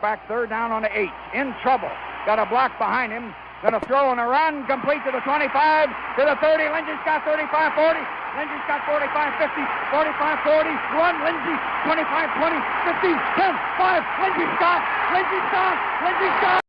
Halfback, third down on the 8. In trouble. Got a block behind him. Going to throw and a run. Complete to the 25, to the 30. Lindsey's got 35, 40. Lindsey's got 45, 50, 45, 40. Run, Lindsey. 25, 20, 50, 10, 5. Lindsey stop. Lindsey stop. Lindsey stop.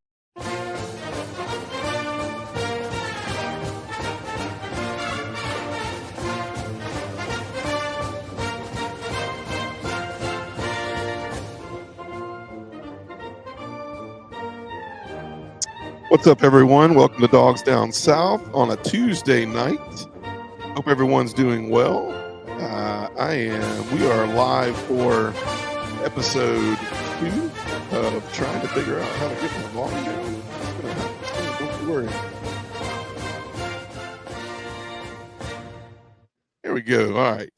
What's up, everyone? Welcome to Dogs Down South on a Tuesday night. Hope everyone's doing well. We are live for episode 2 of trying to figure out how to get my volume down. Don't you worry. Here we go. All right.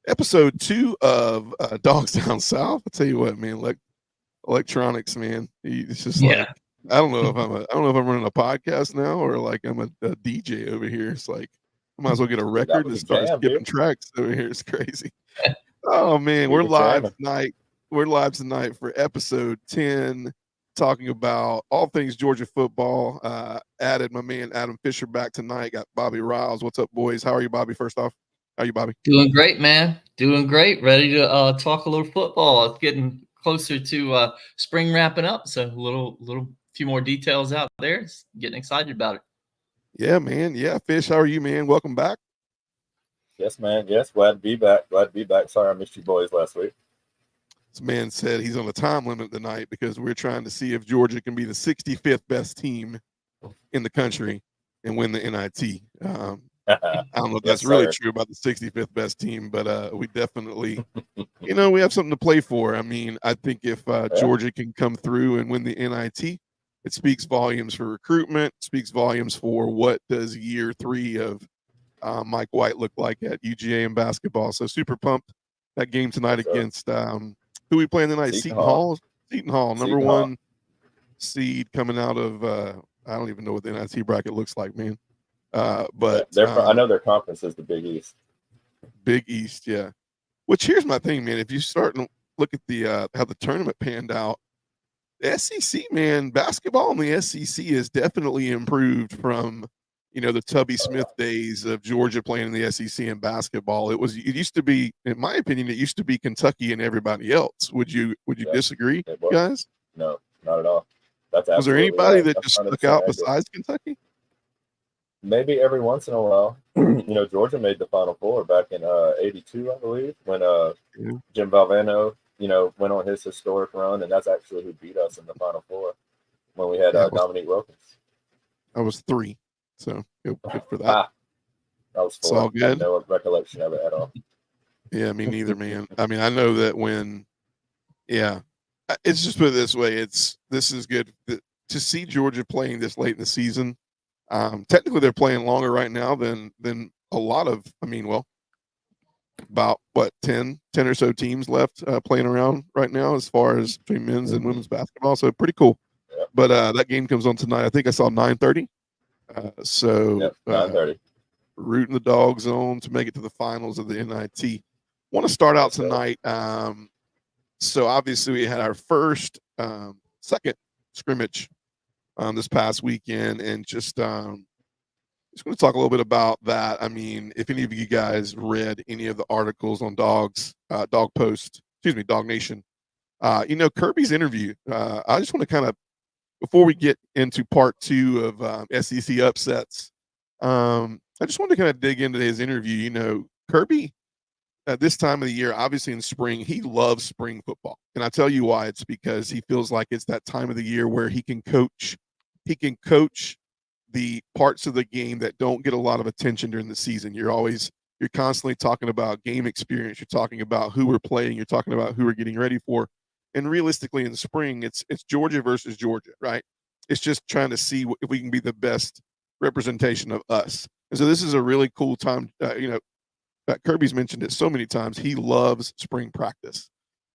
Episode 2 of Dogs Down South. I'll tell you what, man. Electronics, man. It's just like, I don't know if I'm running a podcast now or like I'm a DJ over here. It's like I might as well get a record and start skipping tracks over here. It's crazy. Oh man, we're live tonight. We're live tonight for episode 10, talking about all things Georgia football. Added my man Adam Fisher back tonight. Got Bobby Ryals. What's up, boys? How are you, Bobby? First off, how are you, Bobby? Doing great, man. Doing great. Ready to talk a little football. It's getting closer to spring wrapping up, so a few more details out there. It's getting excited about it. Yeah, man. Yeah, Fish, how are you, man? Welcome back. Yes, man. Yes, glad to be back. Sorry I missed you boys last week. This man said he's on a time limit tonight because we're trying to see if Georgia can be the 65th best team in the country and win the NIT. I don't know if that's really true about the 65th best team, but we definitely, we have something to play for. I mean, I think if Georgia can come through and win the NIT, it speaks volumes for recruitment, speaks volumes for what does year 3 of Mike White look like at UGA in basketball. So super pumped. That game tonight against who we playing tonight? Seton Hall. Seton Hall, number 1 seed coming out of I don't even know what the NIT bracket looks like, man. But I know their conference is the Big East. Big East, yeah. Which here's my thing, man. If you start and look at the how the tournament panned out, the SEC, man, basketball in the SEC has definitely improved from the Tubby Smith days of Georgia playing in the SEC in basketball. It used to be, in my opinion, it used to be Kentucky and everybody else. Would you disagree, guys? No, not at all. Was there anybody that just stuck out besides Kentucky? Maybe every once in a while. Georgia made the Final Four back in '82, I believe, when Jim Valvano, went on his historic run, and that's actually who beat us in the Final Four when we had Dominique Wilkins. I was 3, so good for that. I was 4. It's all good. I had no recollection of it at all. Yeah, me neither, man. I mean, I know that it's just put it this way. This is good to see Georgia playing this late in the season. Technically, they're playing longer right now than a lot of. About 10 or so teams left playing around right now as far as between men's and women's basketball. So pretty cool. Yep. But that game comes on tonight. I think I saw 9:30. 9:30. Rooting the Dogs on to make it to the finals of the NIT. Want to start out tonight. So obviously we had our second scrimmage this past weekend, and just going to talk a little bit about that. I mean, if any of you guys read any of the articles on Dog Nation, Kirby's interview. I just want to kind of, before we get into part 2 of SEC upsets, I just want to kind of dig into his interview. Kirby, at this time of the year, obviously in spring, he loves spring football. And I tell you why. It's because he feels like it's that time of the year where he can coach the parts of the game that don't get a lot of attention during the season. You're constantly talking about game experience. You're talking about who we're playing. You're talking about who we're getting ready for. And realistically, in the spring, it's Georgia versus Georgia, right? It's just trying to see if we can be the best representation of us. And so this is a really cool time. Kirby's mentioned it so many times. He loves spring practice.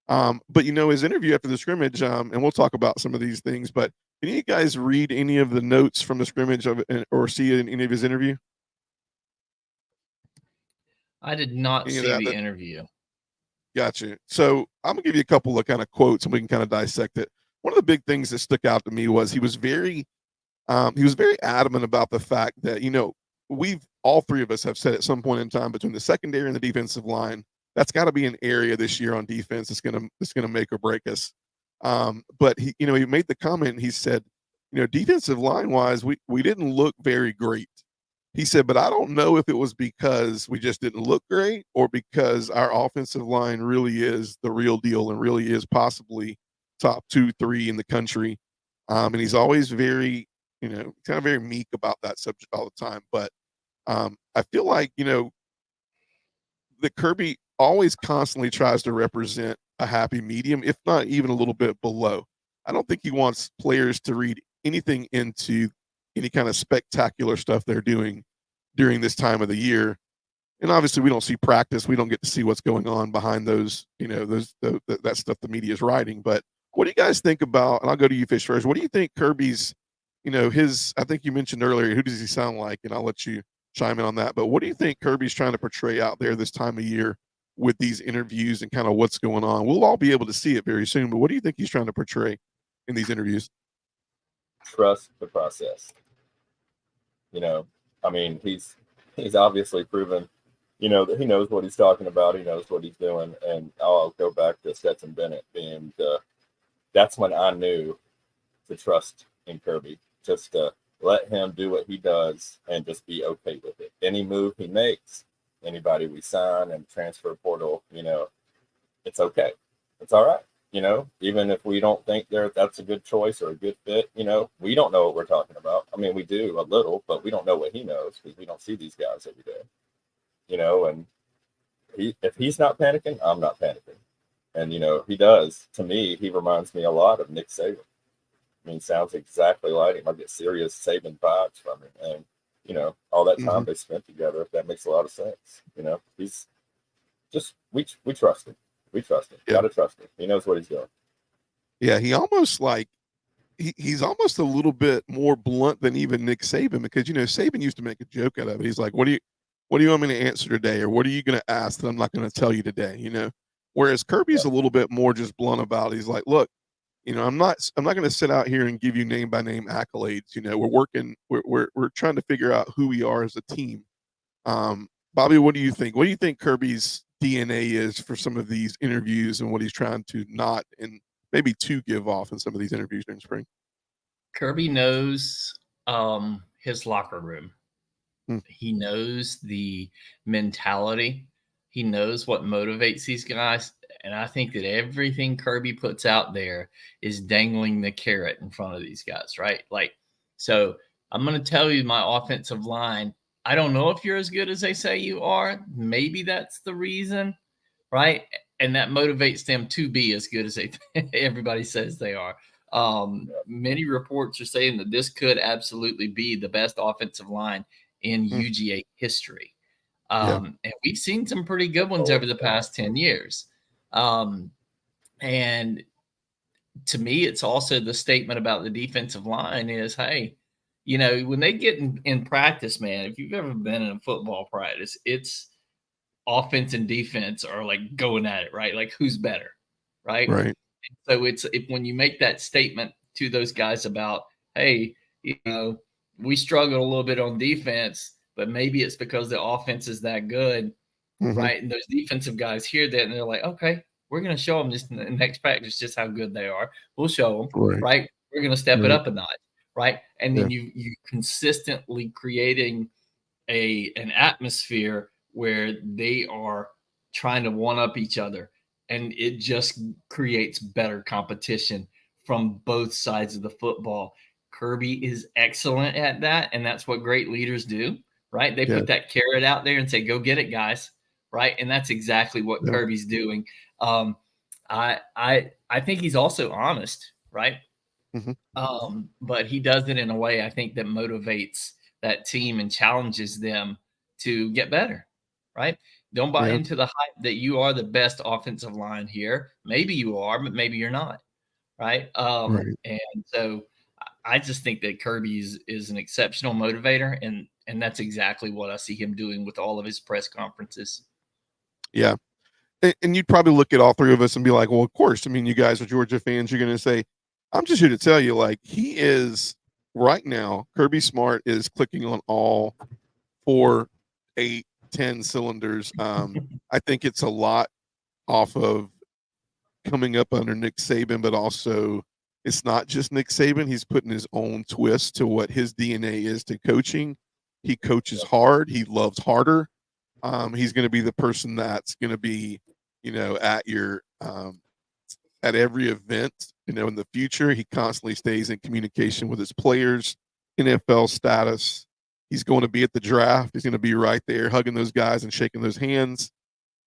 But his interview after the scrimmage, and we'll talk about some of these things, but can you guys read any of the notes from the scrimmage or see any of his interview? I did not see the interview. Gotcha. So I'm gonna give you a couple of kind of quotes and we can kind of dissect it. one of the big things that stuck out to me was he was very adamant about the fact that, all three of us have said at some point in time between the secondary and the defensive line, that's got to be an area this year on defense that's gonna make or break us. But he made the comment and he said, defensive line wise, we didn't look very great. He said, but I don't know if it was because we just didn't look great or because our offensive line really is the real deal and really is possibly top 2, 3 in the country. And he's always very, kind of very meek about that subject all the time. But I feel like, that Kirby always constantly tries to represent a happy medium, if not even a little bit below. I don't think he wants players to read anything into any kind of spectacular stuff they're doing during this time of the year. And obviously we don't see practice. We don't get to see what's going on behind those, that stuff the media is writing. But what do you guys think about, and I'll go to you, Fish, first. What do you think Kirby's, I think you mentioned earlier, who does he sound like? And I'll let you chime in on that. But what do you think Kirby's trying to portray out there this time of year with these interviews and kind of what's going on? We'll all be able to see it very soon, but what do you think he's trying to portray in these interviews? Trust the process. He's obviously proven, that he knows what he's talking about. He knows what he's doing. And I'll go back to Stetson Bennett being that's when I knew to trust in Kirby, just to let him do what he does and just be okay with it. Any move he makes, anybody we sign and transfer portal, it's okay. It's all right. Even if we don't think that's a good choice or a good fit, we don't know what we're talking about. I mean, we do a little, but we don't know what he knows because we don't see these guys every day, and if he's not panicking, I'm not panicking. And, he does. To me, he reminds me a lot of Nick Saban. I mean, sounds exactly like him. I get serious Saban vibes from him. And, all that time they spent together, that makes a lot of sense. He's just, we trust him. We trust him. Yeah. Gotta trust him. He knows what he's doing. Yeah, he almost he's almost a little bit more blunt than even Nick Saban because Saban used to make a joke out of it. He's like, "What do you want me to answer today, or what are you going to ask that I'm not going to tell you today?" Whereas Kirby's a little bit more just blunt about it. He's like, "Look, I'm not going to sit out here and give you name by name accolades. We're trying to figure out who we are as a team." Bobby, what do you think? What do you think Kirby's DNA is for some of these interviews and what he's trying to not and maybe to give off in some of these interviews during spring? Kirby knows his locker room. He knows the mentality. He knows what motivates these guys. And I think that everything Kirby puts out there is dangling the carrot in front of these guys, right? So I'm going to tell you my offensive line, I don't know if you're as good as they say you are. Maybe that's the reason, right? And that motivates them to be as good as everybody says they are. Many reports are saying that this could absolutely be the best offensive line in UGA history. And we've seen some pretty good ones over the past 10 years. And to me, it's also the statement about the defensive line is, hey, when they get in practice, man, if you've ever been in a football practice, it's offense and defense are like going at it, right? Like who's better, right? Right. So when you make that statement to those guys about, hey, we struggled a little bit on defense, but maybe it's because the offense is that good, right? And those defensive guys hear that and they're like, okay, we're going to show them just in the next practice just how good they are. We'll show them, right? We're going to step it up a notch, right? And then you consistently creating an atmosphere where they are trying to one up each other, and it just creates better competition from both sides of the football. Kirby is excellent at that, and that's what great leaders do, right? They put that carrot out there and say, go get it, guys, right? And that's exactly what Kirby's doing. I think he's also honest, right? But he does it in a way I think that motivates that team and challenges them to get better, right? Don't buy into the hype that you are the best offensive line here. Maybe you are, but maybe you're not, right? And so I just think that Kirby is an exceptional motivator, and that's exactly what I see him doing with all of his press conferences. Yeah. And you'd probably look at all three of us and be like, well, of course. I mean, you guys are Georgia fans. You're going to say, I'm just here to tell you, like, he is right now, Kirby Smart is clicking on all 4, 8, 10 cylinders. I think it's a lot off of coming up under Nick Saban, but also it's not just Nick Saban. He's putting his own twist to what his DNA is to coaching. He coaches hard. He loves harder. He's going to be the person that's going to be, at your at every event, in the future. He constantly stays in communication with his players, NFL status. He's going to be at the draft. He's going to be right there hugging those guys and shaking those hands.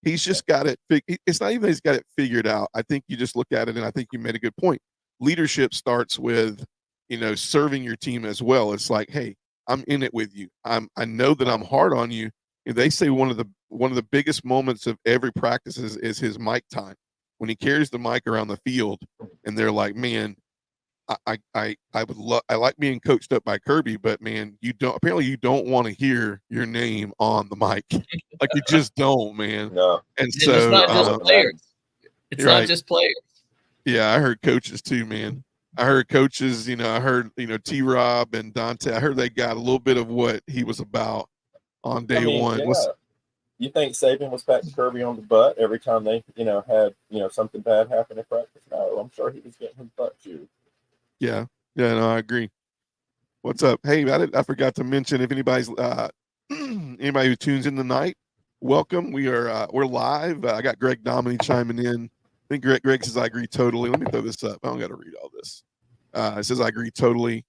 He's just got it. It's not even that he's got it figured out. I think you just look at it, and I think you made a good point. Leadership starts with, serving your team as well. It's like, hey, I'm in it with you. I know that I'm hard on you. And they say one of the biggest moments of every practice is his mic time, when he carries the mic around the field, and they're like, man, I like being coached up by Kirby, but man, you don't want to hear your name on the mic. Like, you just don't, man. No. And it's not just players. It's not right. just players. Yeah, I heard coaches too, man. I heard coaches, I heard, T-Rob and Dante. I heard they got a little bit of what he was about on day one. Yeah. You think Saban was patting Kirby on the butt every time they, had, something bad happen in practice? No, I'm sure he was getting his butt chewed. Yeah, no, I agree. What's up? Hey, I forgot to mention, if anybody's anybody who tunes in tonight, welcome. We're live. I got Greg Dominy chiming in. I think Greg says I agree totally. Let me throw this up. I don't got to read all this. It says I agree totally.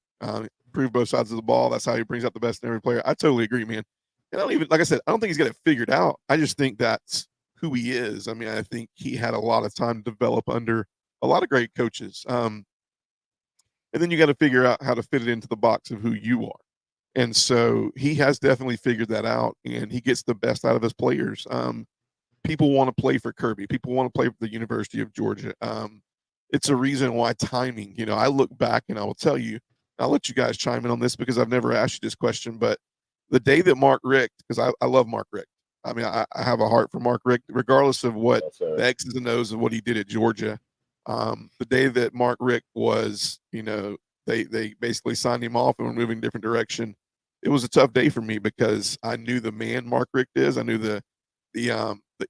Prove both sides of the ball. That's how he brings out the best in every player. I totally agree, man. And like I said, I don't think he's got it figured out. I just think that's who he is. I mean, I think he had a lot of time to develop under a lot of great coaches. And then you got to figure out how to fit it into the box of who you are. And so he has definitely figured that out, and he gets the best out of his players. People want to play for Kirby. People want to play for the University of Georgia. It's a reason why timing, I look back and I will tell you, I'll let you guys chime in on this because I've never asked you this question, but the day that Mark Richt, because I love Mark Richt. I mean, I have a heart for Mark Richt, regardless of what the X's and O's of what he did at Georgia. The day that Mark Richt was, they basically signed him off and were moving a different direction. It was a tough day for me because I knew the man Mark Richt is. I knew the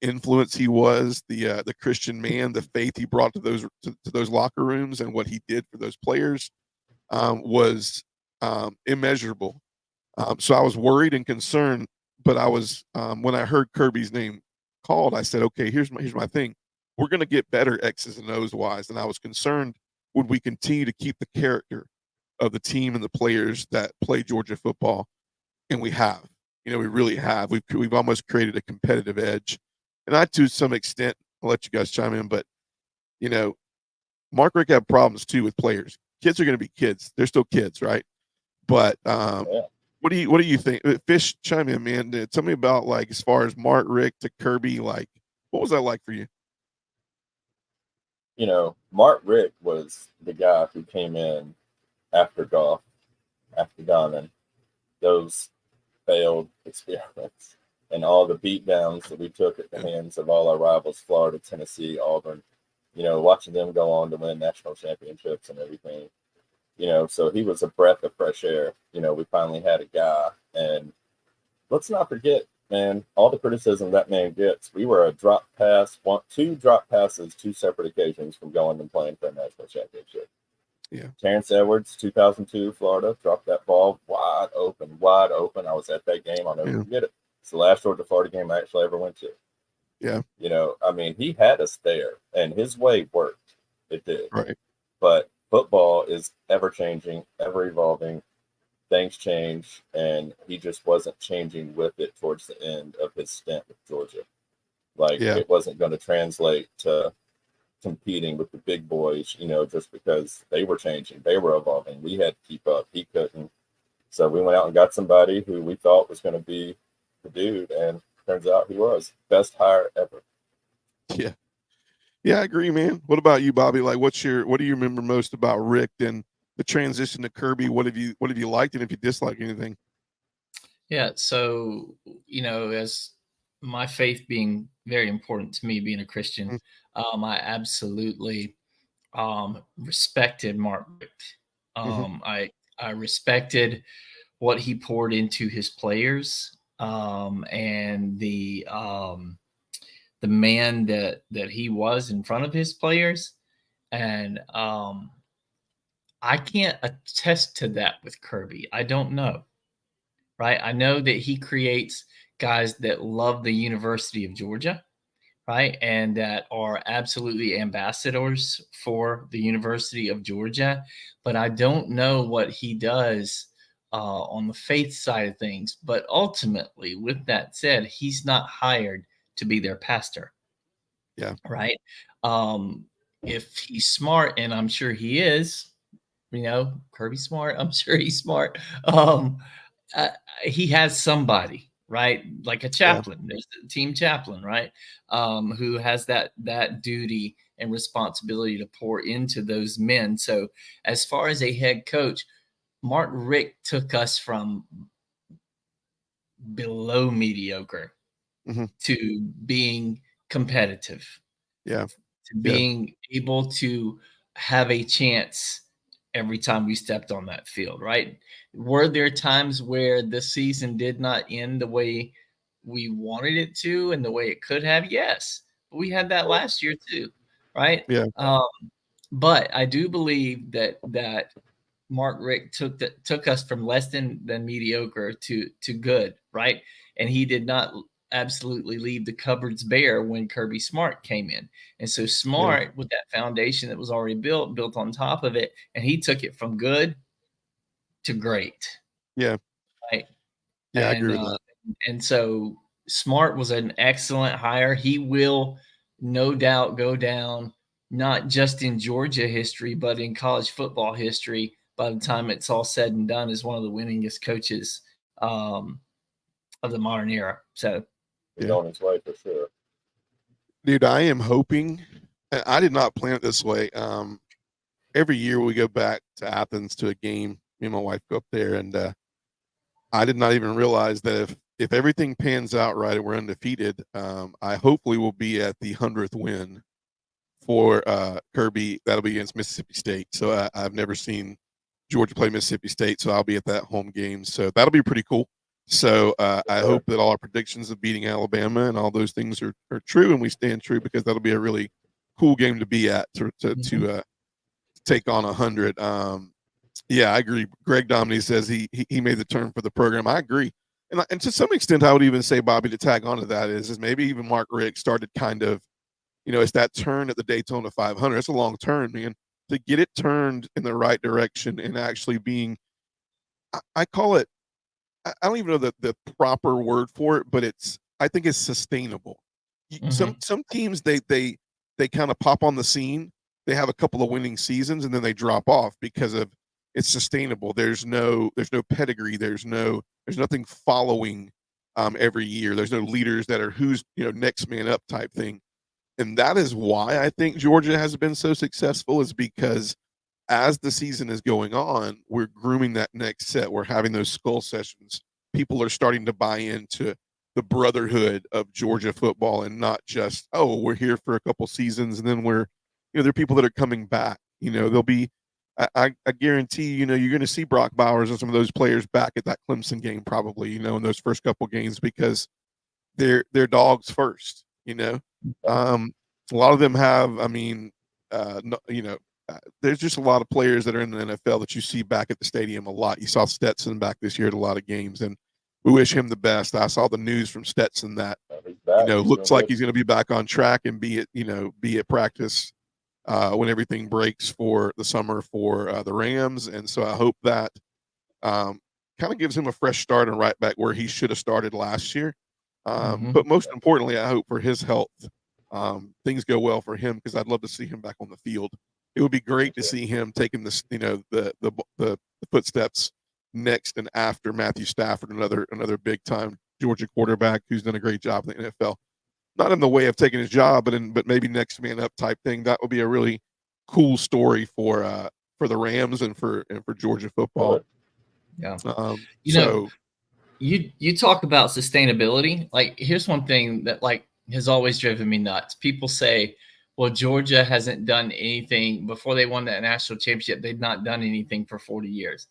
influence he was, the Christian man, the faith he brought to those locker rooms, and what he did for those players was immeasurable. So I was worried and concerned, but I was when I heard Kirby's name called, I said, okay, here's my thing. We're going to get better X's and O's wise. And I was concerned, would we continue to keep the character of the team and the players that play Georgia football? And we have, we really have. We've almost created a competitive edge. And I, to some extent, I'll let you guys chime in, but, Mark Richt had problems too with players. Kids are going to be kids. They're still kids, right? But what do you think? Fish, chime in, man. Tell me about, like, as far as Mark Richt to Kirby, like, what was that like for you? Mark Richt was the guy who came in after Goff, after Donnan, those failed experiments and all the beatdowns that we took at the hands of all our rivals, Florida, Tennessee, Auburn, watching them go on to win national championships and everything. So he was a breath of fresh air. We finally had a guy. And let's not forget, man, all the criticism that man gets. We were a drop pass, two drop passes, two separate occasions from going and playing for a national championship. Yeah. Terrence Edwards, 2002, Florida, dropped that ball wide open. I was at that game. I'll never forget it. It's the last Georgia Florida game I actually ever went to. Yeah. He had us there, and his way worked. It did. Right. But football is ever changing, ever evolving. Things change, and he just wasn't changing with it towards the end of his stint with Georgia. It wasn't going to translate to competing with the big boys, just because they were changing, they were evolving. We had to keep up. He couldn't. So we went out and got somebody who we thought was going to be the dude, and turns out he was. Best hire ever. Yeah. Yeah, I agree, man. What about you, Bobby? Like, what do you remember most about Richt and the transition to Kirby? What have you liked, and if you dislike anything? Yeah. So, as my faith being very important to me, being a Christian, I absolutely respected Mark Richt. I respected what he poured into his players, and the man that he was in front of his players, and I can't attest to that with Kirby. I don't know, right? I know that he creates guys that love the University of Georgia, right, and that are absolutely ambassadors for the University of Georgia, but I don't know what he does on the faith side of things. But ultimately, with that said, he's not hired to be their pastor. Yeah. Right. If he's smart, and I'm sure he is, Kirby's smart. I'm sure he's smart. He has somebody, right? Like a chaplain. There's a team chaplain, right? Who has that duty and responsibility to pour into those men. So as far as a head coach, Mark Richt took us from below mediocre to being competitive. Yeah. To being able to have a chance every time we stepped on that field, right? Were there times where the season did not end the way we wanted it to and the way it could have? Yes. We had that last year too, right? Yeah. But I do believe that Mark Richt took us from less than mediocre to good, right? And he did not absolutely leave the cupboards bare when Kirby Smart came in. And so Smart, with that foundation that was already built on top of it, and he took it from good to great. Yeah. Right. Yeah, I agree with that. And so Smart was an excellent hire. He will no doubt go down, not just in Georgia history, but in college football history by the time it's all said and done, as one of the winningest coaches of the modern era. So he's on his way for sure. Dude, I am hoping. I did not plan it this way. Every year we go back to Athens to a game. Me and my wife go up there, and I did not even realize that if everything pans out right and we're undefeated, I hopefully will be at the 100th win for Kirby. That'll be against Mississippi State. So I've never seen Georgia play Mississippi State, so I'll be at that home game. So that'll be pretty cool. So I hope that all our predictions of beating Alabama and all those things are true, and we stand true, because that'll be a really cool game to be at to take on 100. Yeah, I agree. Greg Dominy says he made the turn for the program. I agree. And to some extent, I would even say, Bobby, to tag onto that is maybe even Mark Richt started kind of, it's that turn at the Daytona 500. It's a long turn, man. To get it turned in the right direction and actually being, I call it, I don't even know the proper word for it, but I think it's sustainable. Some teams, they kind of pop on the scene. They have a couple of winning seasons and then they drop off because of it's sustainable. There's no pedigree. There's nothing following every year. There's no leaders that are who's next man up type thing. And that is why I think Georgia has been so successful, is because as the season is going on, we're grooming that next set. We're having those skull sessions. People are starting to buy into the brotherhood of Georgia football, and not just, we're here for a couple seasons and then there are people that are coming back. There'll be, I guarantee, you're going to see Brock Bowers and some of those players back at that Clemson game probably, in those first couple games, because they're dogs first. A lot of them have, there's just a lot of players that are in the NFL that you see back at the stadium a lot. You saw Stetson back this year at a lot of games, and we wish him the best. I saw the news from Stetson that, looks like he's going to be back on track and be at practice when everything breaks for the summer for the Rams. And so I hope that kind of gives him a fresh start and right back where he should have started last year. But most importantly, I hope for his health, things go well for him, because I'd love to see him back on the field. It would be great to see him taking this, the footsteps next and after Matthew Stafford, another big time Georgia quarterback who's done a great job in the NFL. Not in the way of taking his job, but maybe next man up type thing. That would be a really cool story for the Rams and for Georgia football. Yeah. You talk about sustainability. Like, here's one thing that has always driven me nuts. People say, Well, Georgia hasn't done anything before they won that national championship. They've not done anything for 40 years.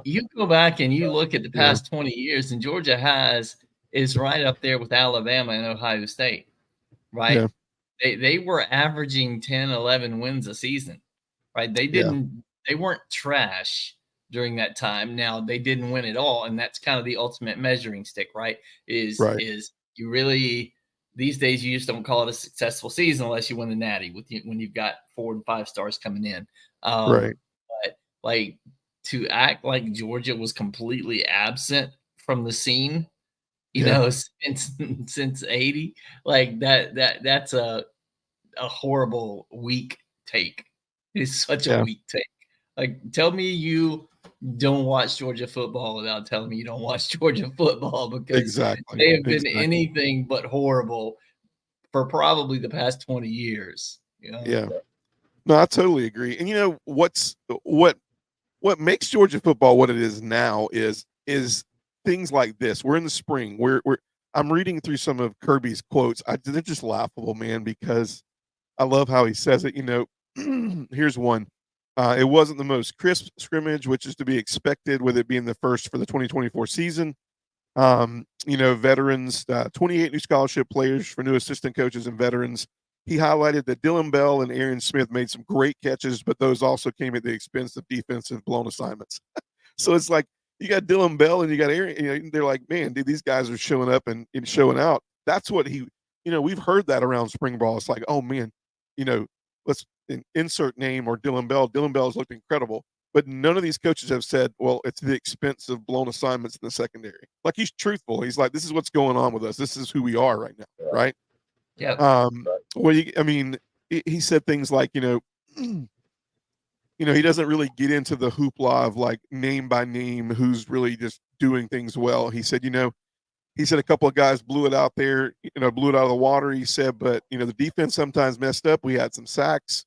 You go back and you look at the past 20 years, and Georgia is right up there with Alabama and Ohio State, right? Yeah. They were averaging 10, 11 wins a season, right? They weren't trash during that time. Now they didn't win it all, and that's kind of the ultimate measuring stick, right? Is you really these days you just don't call it a successful season unless you win the Natty when you've got 4 and 5 stars coming in, Right. But like to act like Georgia was completely absent from the scene, you know, since 80, like that's a horrible weak take. It's such a weak take. Like, tell me you don't watch Georgia football without telling me you don't watch Georgia football, because they have been anything but horrible for probably the past 20 years. You know? Yeah. No, I totally agree. And you know what makes Georgia football what it is now is things like this. We're in the spring. I'm reading through some of Kirby's quotes. They're just laughable, man, because I love how he says it. You know, here's one. It wasn't the most crisp scrimmage, which is to be expected with it being the first for the 2024 season. You know, veterans, 28 new scholarship players for new assistant coaches and veterans. He highlighted that Dylan Bell and Aaron Smith made some great catches, but those also came at the expense of defensive blown assignments. So it's like you got Dylan Bell and you got Aaron. You know, they're like, man, dude, these guys are showing up and showing out. That's what he, you know, we've heard that around spring ball. It's like, oh man, you know, let's insert name or Dylan Bell. Dylan Bell has looked incredible, but none of these coaches have said, well, it's the expense of blown assignments in the secondary. Like, he's truthful. He's like, this is what's going on with us. This is who we are right now, right? Yeah. Well, I mean, he said things like, you know, he doesn't really get into the hoopla of like name by name who's really just doing things well. He said, he said a couple of guys blew it out there, blew it out of the water. He said, but the defense sometimes messed up. We had some sacks.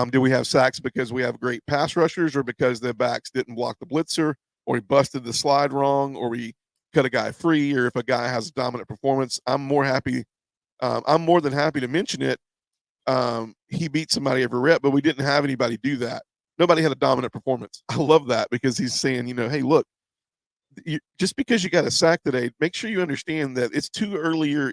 Did we have sacks because we have great pass rushers, or because the backs didn't block the blitzer, or we busted the slide wrong, or we cut a guy free, or if a guy has a dominant performance? I'm more than happy to mention it. He beat somebody every rep, but we didn't have anybody do that. Nobody had a dominant performance. I love that, because he's saying, hey, look, just because you got a sack today, make sure you understand that it's too earlier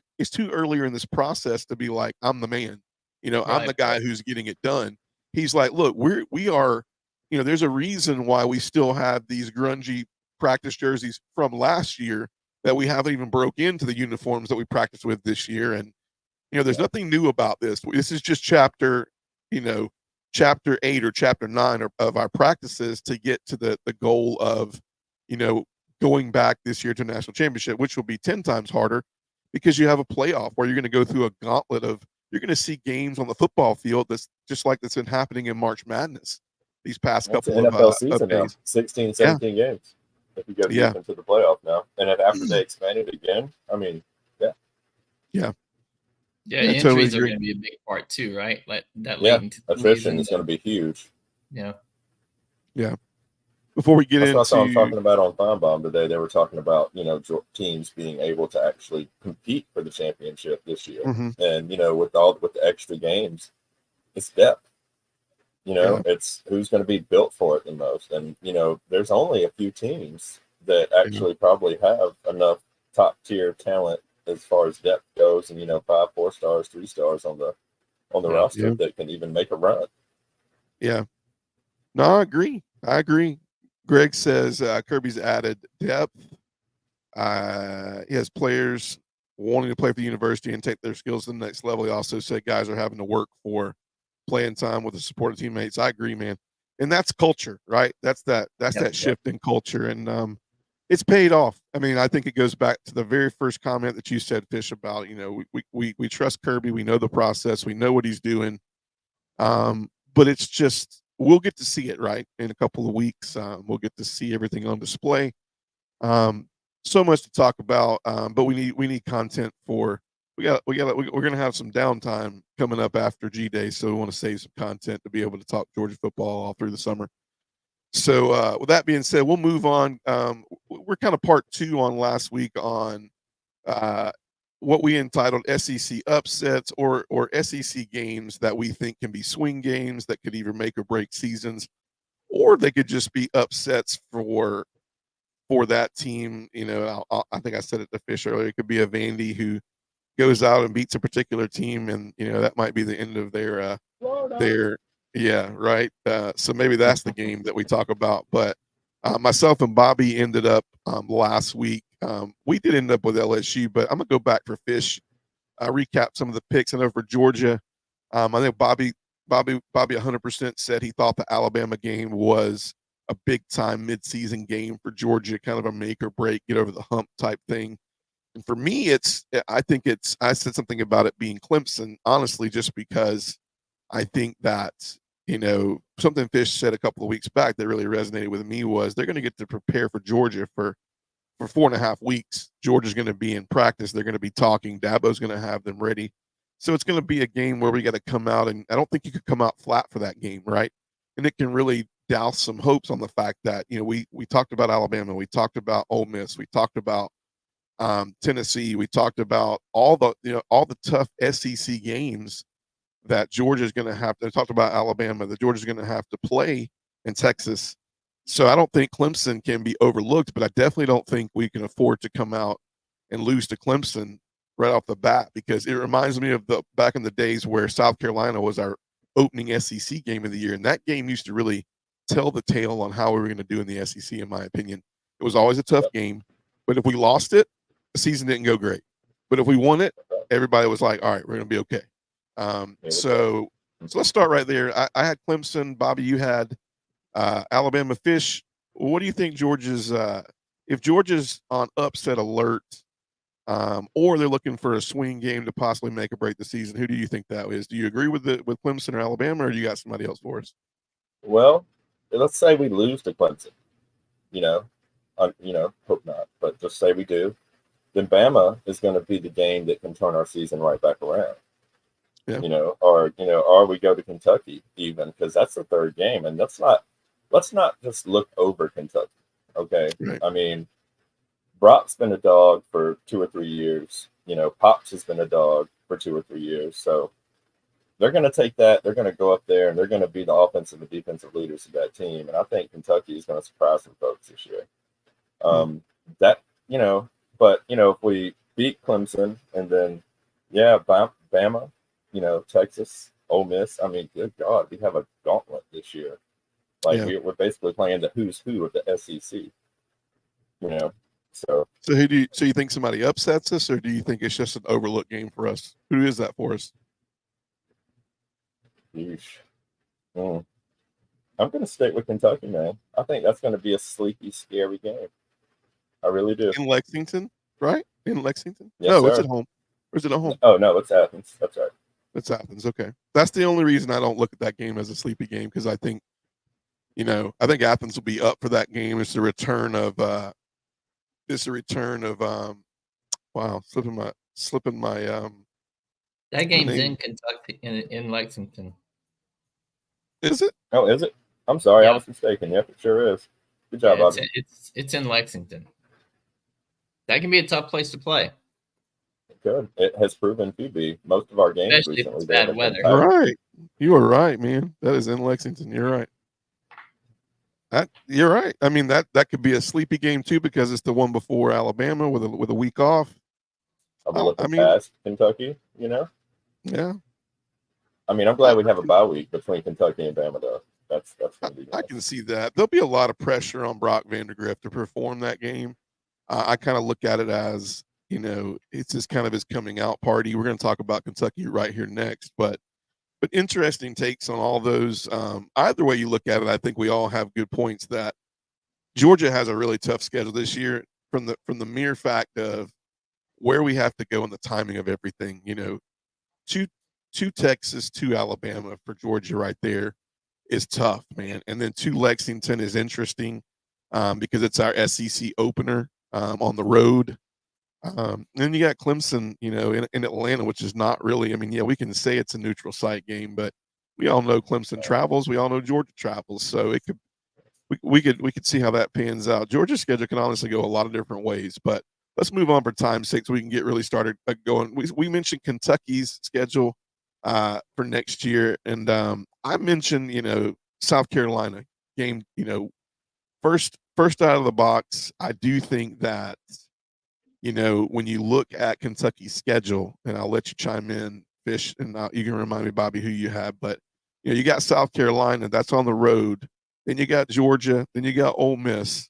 in this process to be like, I'm the man. I'm the guy who's getting it done. He's like, look, we are, there's a reason why we still have these grungy practice jerseys from last year that we haven't even broke into the uniforms that we practiced with this year. And, there's nothing new about this. This is just chapter 8 or chapter 9 of our practices to get to the goal of, going back this year to a national championship, which will be 10 times harder, because you have a playoff where you're going to go through a gauntlet of, you're going to see games on the football field that's just like that's been happening in March Madness these past couple of NFL season days. Now, 16, 17 games. If you go deep into the playoff now, and if after they expanded again, I mean, yeah, injuries totally are going to be a big part too, right? Like that. Attrition is going to be huge. Yeah. Before we get That's what I'm talking about on Feinbaum today. They were talking about, teams being able to actually compete for the championship this year. Mm-hmm. And, with the extra games, it's depth. It's who's going to be built for it the most. And, there's only a few teams that actually probably have enough top tier talent as far as depth goes, and, 5, 4 stars, 3 stars on the roster that can even make a run. Yeah. No, I agree. Greg says Kirby's added depth. He has players wanting to play for the university and take their skills to the next level. He also said guys are having to work for playing time with the supportive teammates. I agree, man. And that's culture, right? That's that shift in culture. And it's paid off. I mean, I think it goes back to the very first comment that you said, Fish, about, we trust Kirby. We know the process. We know what he's doing. But it's just, we'll get to see it, right, in a couple of weeks. We'll get to see everything on display. So much to talk about, but we need content for. We're going to have some downtime coming up after G Day, so we want to save some content to be able to talk Georgia football all through the summer. So with that being said, we'll move on. We're kind of part 2 on last week on what we entitled SEC upsets or SEC games that we think can be swing games that could either make or break seasons, or they could just be upsets for that team. You know, I think I said it to Fish earlier. It could be a Vandy who goes out and beats a particular team, and you know that might be the end of their yeah, right. So maybe that's the game that we talk about. But myself and Bobby ended up last week. We did end up with LSU, but I'm gonna go back for Fish. Recap some of the picks. I know for Georgia, I think Bobby 100% said he thought the Alabama game was a big time midseason game for Georgia, kind of a make or break, get over the hump type thing. And for me, I said something about it being Clemson, honestly, just because I think that, you know, something Fish said a couple of weeks back that really resonated with me was they're going to get to prepare for Georgia for 4.5 weeks. Georgia's going to be in practice. They're going to be talking. Dabo's going to have them ready. So it's going to be a game where we got to come out, and I don't think you could come out flat for that game, right? And it can really douse some hopes on the fact that, you know, we talked about Alabama, we talked about Ole Miss, we talked about Tennessee, we talked about all the tough SEC games that Georgia's going to have to talk about Alabama, that Georgia's going to have to play in Texas. So I don't think Clemson can be overlooked, but I definitely don't think we can afford to come out and lose to Clemson right off the bat, because it reminds me of the back in the days where South Carolina was our opening SEC game of the year. And that game used to really tell the tale on how we were going to do in the SEC, in my opinion. It was always a tough game, but if we lost it, the season didn't go great. But if we won it, everybody was like, all right, we're going to be okay. So let's start right there. I had Clemson. Bobby, you had Alabama. Fish, what do you think Georgia's if Georgia's on upset alert, or they're looking for a swing game to possibly make or break the season, who do you think that is? Do you agree with Clemson or Alabama, or do you got somebody else for us? Well, let's say we lose to Clemson. Hope not, but just say we do. Then Bama is going to be the game that can turn our season right back around. Yeah. Or we go to Kentucky even, because that's the third game, and let's not just look over Kentucky. Okay, right. I mean, Brock's been a dog for 2 or 3 years. You know, Pops has been a dog for 2 or 3 years. So they're going to take that. They're going to go up there, and they're going to be the offensive and defensive leaders of that team. And I think Kentucky is going to surprise some folks this year. If we beat Clemson and then, Bama, Texas, Ole Miss. I mean, good God, we have a gauntlet this year. We're basically playing the who's who of the SEC. So you think somebody upsets us, or do you think it's just an overlooked game for us? Who is that for us? I'm going to stick with Kentucky, man. I think that's going to be a sleepy, scary game. I really do. In Lexington, right? In Lexington? Yes, no, sir. it's at home. Or is it at home? Oh, no, it's Athens. That's right. It's Athens. Okay. That's the only reason I don't look at that game as a sleepy game, because I think, Athens will be up for that game. It's the return of slipping my that game's in Kentucky, in Lexington. Is it? Oh, is it? I'm sorry, I was mistaken. Yep, it sure is. Good job, Bobby. It's in Lexington. That can be a tough place to play. It could. It has proven to be. Most of our games especially recently. If it's bad weather. Right. You are right, man. That is in Lexington. You're right. You're right. I mean, that could be a sleepy game too, because it's the one before Alabama with a week off. Past Kentucky, Yeah. I mean, I'm glad we have a bye week between Kentucky and Bama, though. That's going to be nice. I can see that. There'll be a lot of pressure on Brock Vandagriff to perform that game. I kind of look at it as, it's just kind of his coming out party. We're going to talk about Kentucky right here next, but interesting takes on all those. Either way you look at it, I think we all have good points that Georgia has a really tough schedule this year from the mere fact of where we have to go and the timing of everything. Two Texas, 2 Alabama for Georgia right there is tough, man. And then 2 Lexington is interesting because it's our SEC opener on the road. Then you got Clemson, in Atlanta, which is not really, we can say it's a neutral site game, but we all know Clemson travels. We all know Georgia travels. So we could see how that pans out. Georgia's schedule can honestly go a lot of different ways, but let's move on for time's sake so we can get really started going. We mentioned Kentucky's schedule for next year, and I mentioned South Carolina game. First out of the box, I do think that when you look at Kentucky's schedule, and I'll let you chime in, Fish, and you can remind me, Bobby, who you have, but you got South Carolina, that's on the road. Then you got Georgia, then you got Ole Miss.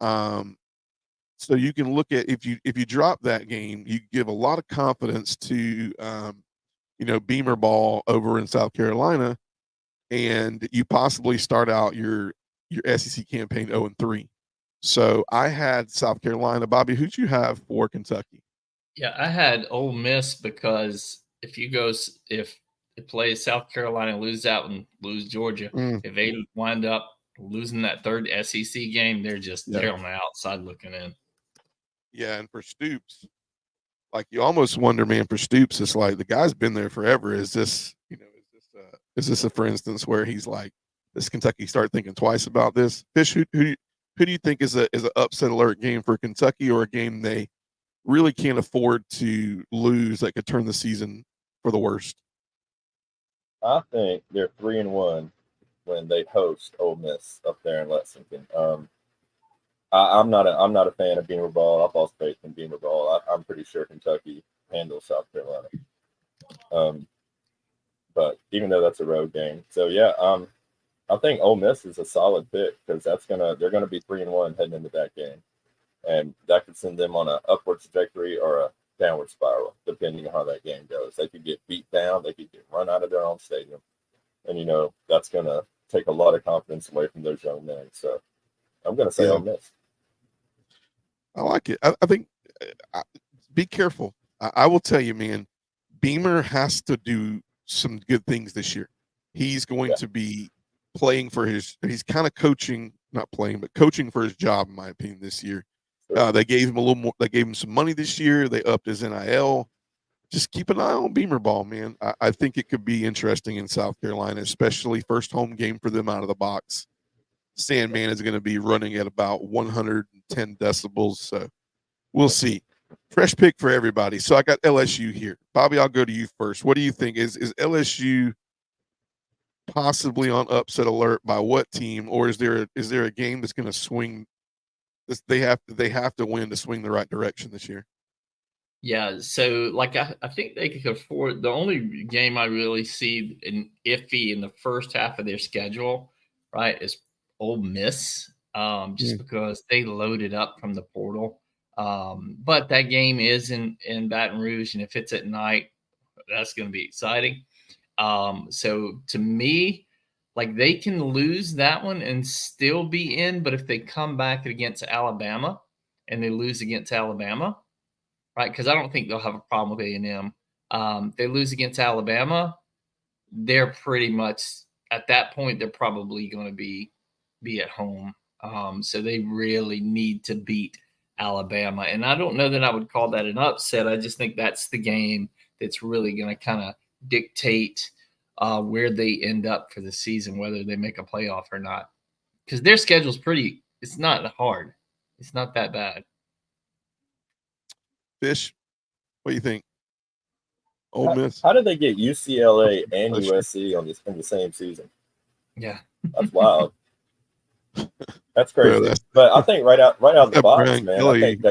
So you can look at if you drop that game, you give a lot of confidence to Beamer ball over in South Carolina, and you possibly start out your SEC campaign 0-3. So I had South Carolina. Bobby, who'd you have for Kentucky? Yeah, I had Ole Miss because if it plays South Carolina, lose out and lose Georgia, if they wind up losing that third SEC game, they're on the outside looking in. Yeah, and for Stoops, like you almost wonder, man, for Stoops, it's like the guy's been there forever. Is this a for instance where he's like, does Kentucky start thinking twice about this? Fish, who do you think is an upset alert game for Kentucky, or a game they really can't afford to lose that could turn the season for the worst? I think they're 3-1 when they host Ole Miss up there in Lexington. I'm not a fan of Beamer ball. I've lost faith in Beamer ball. I'm pretty sure Kentucky handles South Carolina. But even though that's a road game, so yeah, I think Ole Miss is a solid pick because they're gonna be 3-1 heading into that game, and that could send them on an upward trajectory or a downward spiral depending on how that game goes. They could get beat down, they could get run out of their own stadium, and that's gonna take a lot of confidence away from those young men. So I'm gonna say Ole Miss. I like it. I think be careful. I will tell you, man, Beamer has to do some good things this year. He's going to be playing for he's kind of coaching, not playing, but coaching for his job, in my opinion, this year. They gave him a little more, they gave him some money this year. They upped his NIL. Just keep an eye on Beamer ball, man. I think it could be interesting in South Carolina, especially first home game for them out of the box. Sandman is going to be running at about 110 decibels. So we'll see. Fresh pick for everybody. So I got LSU here. Bobby, I'll go to you first. What do you think? Is LSU possibly on upset alert by what team, or is there a game that's going to swing? They have to win to swing the right direction this year. Yeah, so I think they could afford. The only game I really see iffy in the first half of their schedule, right, is Ole Miss, just because they loaded up from the portal. But that game is in Baton Rouge, and if it's at night, that's going to be exciting. So to me, they can lose that one and still be in, but if they come back against Alabama and they lose against Alabama, right, because I don't think they'll have a problem with A&M. They lose against Alabama, they're pretty much at that point, they're probably going to be at home. So they really need to beat Alabama. And I don't know that I would call that an upset. I just think that's the game that's really going to kind of dictate where they end up for the season, whether they make a playoff or not. Because their schedule's it's not hard. It's not that bad. Fish, what do you think? Ole Miss. How did they get UCLA and USC in the same season? Yeah. That's wild. That's crazy. Yeah, but I think right out of the box, Brian man, Kelly. I think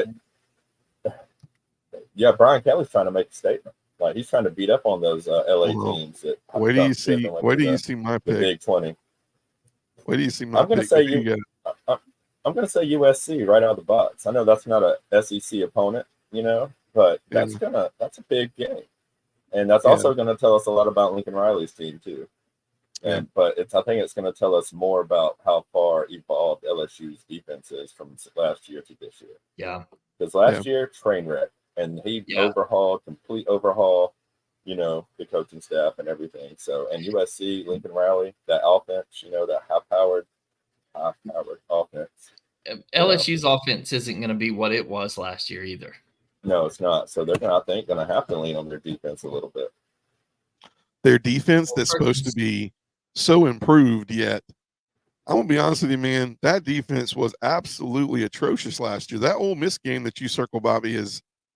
that Brian Kelly's trying to make a statement. He's trying to beat up on those LA teams. Where do you see my pick? The Big 20. Where do you see my pick? I'm going to say USC right out of the box. I know that's not a SEC opponent, but that's a big game, and that's also going to tell us a lot about Lincoln Riley's team too. But I think it's going to tell us more about how far evolved LSU's defense is from last year to this year. Yeah, because last year train wreck, and he complete overhaul, the coaching staff and everything. So and USC, Lincoln Riley, that offense, that high-powered offense. LSU's offense isn't going to be what it was last year either. No, it's not. So they're going to have to lean on their defense a little bit. Their defense that's supposed to be so improved, yet I'm gonna be honest with you, man. That defense was absolutely atrocious last year. That Ole Miss game that you circle, Bobby,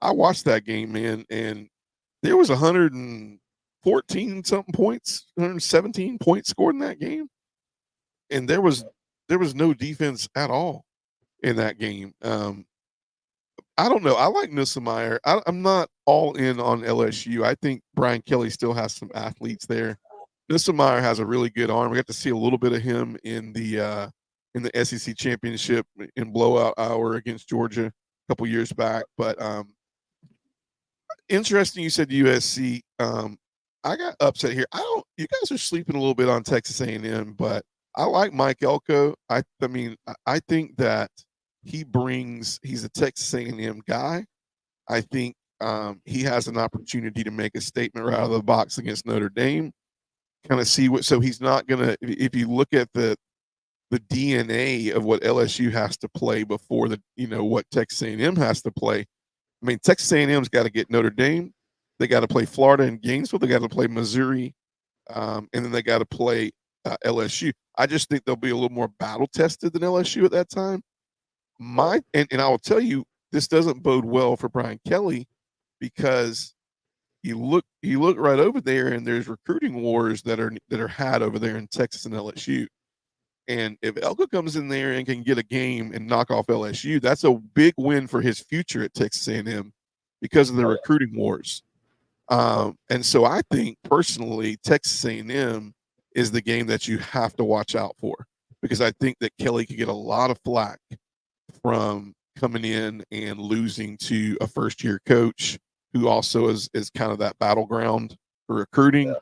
I watched that game, man, and there was 114 something points, 117 points scored in that game, and there was no defense at all in that game. I don't know. I like Nussmeier. I'm not all in on LSU. I think Brian Kelly still has some athletes there. Nussmeier has a really good arm. We got to see a little bit of him in the SEC championship in blowout hour against Georgia a couple years back. But interesting, you said USC. I got upset here. You guys are sleeping a little bit on Texas A&M, but I like Mike Elko. I think that he's a Texas A&M guy. I think he has an opportunity to make a statement right out of the box against Notre Dame. Kind of see so he's not gonna. If you look at the DNA of what LSU has to play before what Texas A&M has to play. I mean, Texas A&M's got to get Notre Dame. They got to play Florida and Gainesville. They got to play Missouri, and then they got to play LSU. I just think they'll be a little more battle tested than LSU at that time. And I will tell you, this doesn't bode well for Brian Kelly, because you look right over there and there's recruiting wars that are had over there in Texas and LSU. And if Elko comes in there and can get a game and knock off LSU, that's a big win for his future at Texas A&M because of the recruiting wars. And so I think personally, Texas A&M is the game that you have to watch out for, because I think that Kelly could get a lot of flack from coming in and losing to a first-year coach who also is kind of that battleground for recruiting.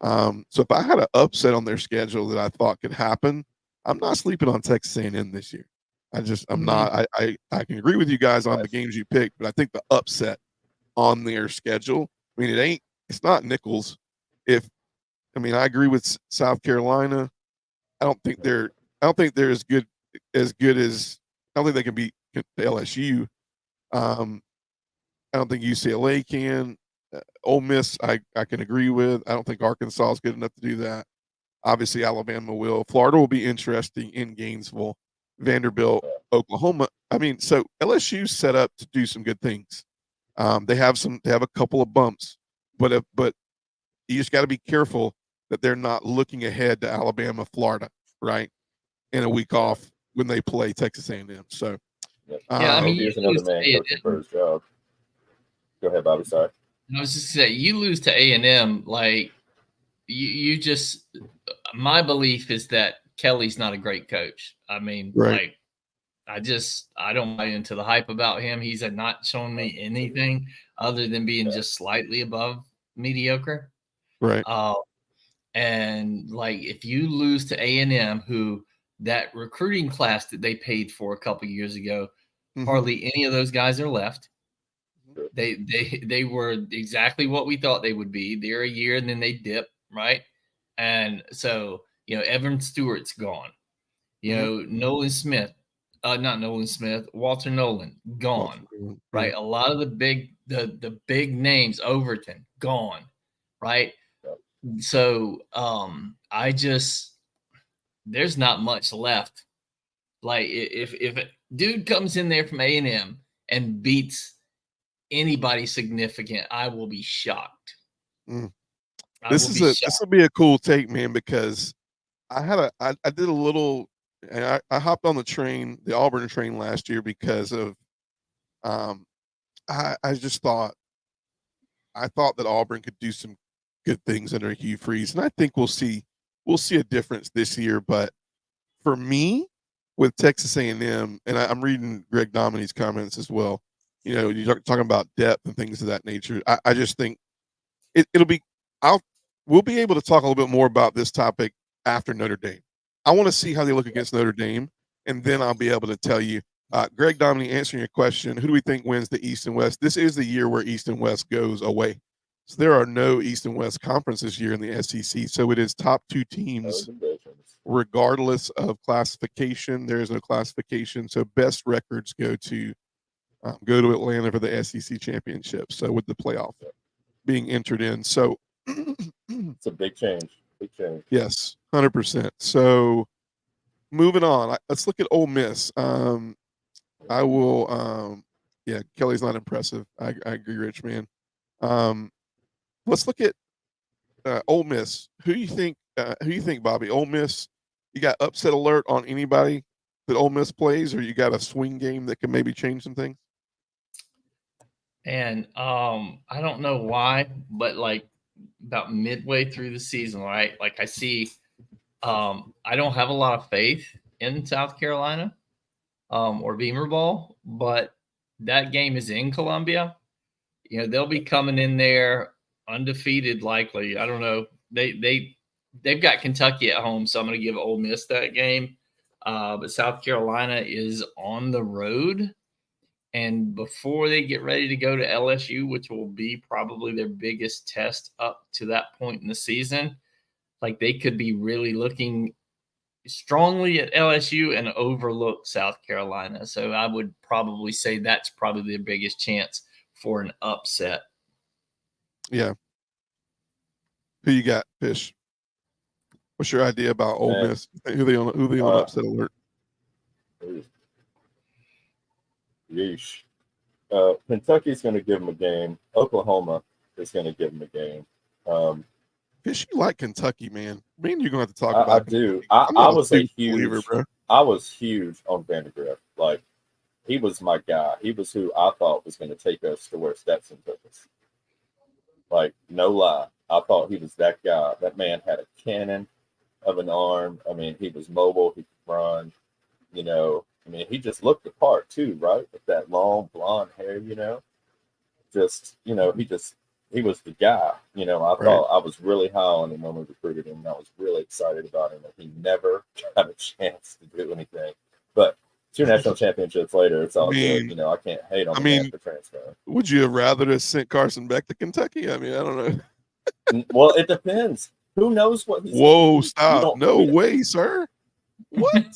So if I had an upset on their schedule that I thought could happen, I'm not sleeping on Texas A&M this year. I'm not. I can agree with you guys on the games you picked, but I think the upset on their schedule, I mean, it's not Nichols. I agree with South Carolina. I don't think they're as good as I don't think they can beat LSU. I don't think UCLA can. Ole Miss, I can agree with. I don't think Arkansas is good enough to do that. Obviously, Alabama will. Florida will be interesting in Gainesville. Vanderbilt, Oklahoma. So LSU's set up to do some good things. They have a couple of bumps, but you just got to be careful that they're not looking ahead to Alabama, Florida, right, in a week off when they play Texas A&M. So, here's another man coaching for his job. Go ahead, Bobby. Sorry. I was just saying, you lose to A&M, like you just. My belief is that Kelly's not a great coach. I don't buy into the hype about him. He's not shown me anything other than being just slightly above mediocre. Right. And if you lose to A&M, who that recruiting class that they paid for a couple of years ago, hardly any of those guys are left. They were exactly what we thought they would be. They're a year and then they dip, right? And so, Evan Stewart's gone. Walter Nolan gone. Right? A lot of the big names, Overton gone, right? So there's not much left. If a dude comes in there from A&M and beats anybody significant, I will be shocked. This will be a cool take, man, because I did a little, and I hopped on the Auburn train last year because of I thought that Auburn could do some good things under Hugh Freeze, and I think we'll see a difference this year. But for me, with Texas A&M, and I'm reading Greg Dominy's comments as well. You're talking about depth and things of that nature. I just think we'll be able to talk a little bit more about this topic after Notre Dame. I want to see how they look against Notre Dame, and then I'll be able to tell you. Greg Dominy, answering your question, who do we think wins the East and West? This is the year where East and West goes away. So there are no East and West conference this year in the SEC. So it is top two teams, regardless of classification. There is no classification. So best records go to Atlanta for the SEC championship. So with the playoff being entered in. So it's a big change. Big change. Yes, 100%. So moving on. Let's look at Ole Miss. I will. Yeah, Kelly's not impressive. I agree, Rich, man. Let's look at Ole Miss. Who you think, Bobby? Ole Miss. You got upset alert on anybody that Ole Miss plays, or you got a swing game that can maybe change some things? And I don't know why, but like about midway through the season, right? Like I see, I don't have a lot of faith in South Carolina or Beamer Ball, but that game is in Columbia. You know, they'll be coming in there undefeated, likely. I don't know. They've got Kentucky at home, so I'm going to give Ole Miss that game. But South Carolina is on the road. And before they get ready to go to LSU, which will be probably their biggest test up to that point in the season, like they could be really looking strongly at LSU and overlook South Carolina. So I would probably say that's probably their biggest chance for an upset. Yeah. Who you got, Fish? What's your idea about Ole Miss? Who they on upset alert? Yeesh. Kentucky's going to give them a game. Oklahoma is going to give them a game. Fish, you like Kentucky, man. Me and you're going to have to talk about I do. I was a huge believer, bro. I was huge on Vandegrift. Like, he was my guy. He was who I thought was going to take us to where Stetson took us. Like, no lie. I thought he was that guy. That man had a cannon of an arm. I mean, he was mobile. He could run. You know, I mean, he just looked the part too, right? With that long blonde hair, you know. Just, you know, he was the guy. You know, I thought I was really high on him when we recruited him, and I was really excited about him. And he never got a chance to do anything. But 2 national championships later, it's all good. You know, I can't hate on the man for transferring. Would you have rather have sent Carson Beck to Kentucky? I mean, I don't know. Well, it depends. Who knows what he's Whoa, stop. No way, sir. What?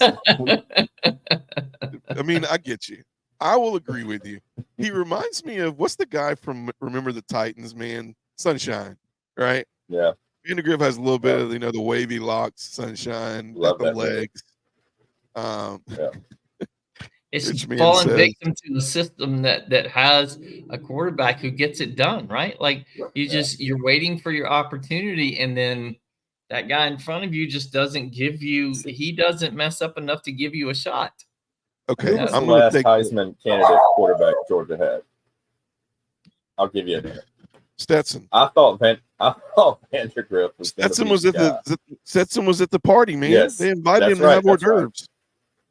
I mean, I get you. I will agree with you. He reminds me of, what's the guy from Remember the Titans, man? Sunshine, right? Yeah. Vandegrift has a little bit of, you know, the wavy locks, Sunshine, got the legs. Yeah. It's falling victim to the system that has a quarterback who gets it done, right? Like you're waiting for your opportunity, and then that guy in front of you just doesn't give you. He doesn't mess up enough to give you a shot. Okay, who was the last Heisman candidate quarterback Georgia had? I'll give you a minute. Stetson. I thought Vandegrift was. Stetson was at the party, man. Yes, they invited him to have hors d'oeuvres.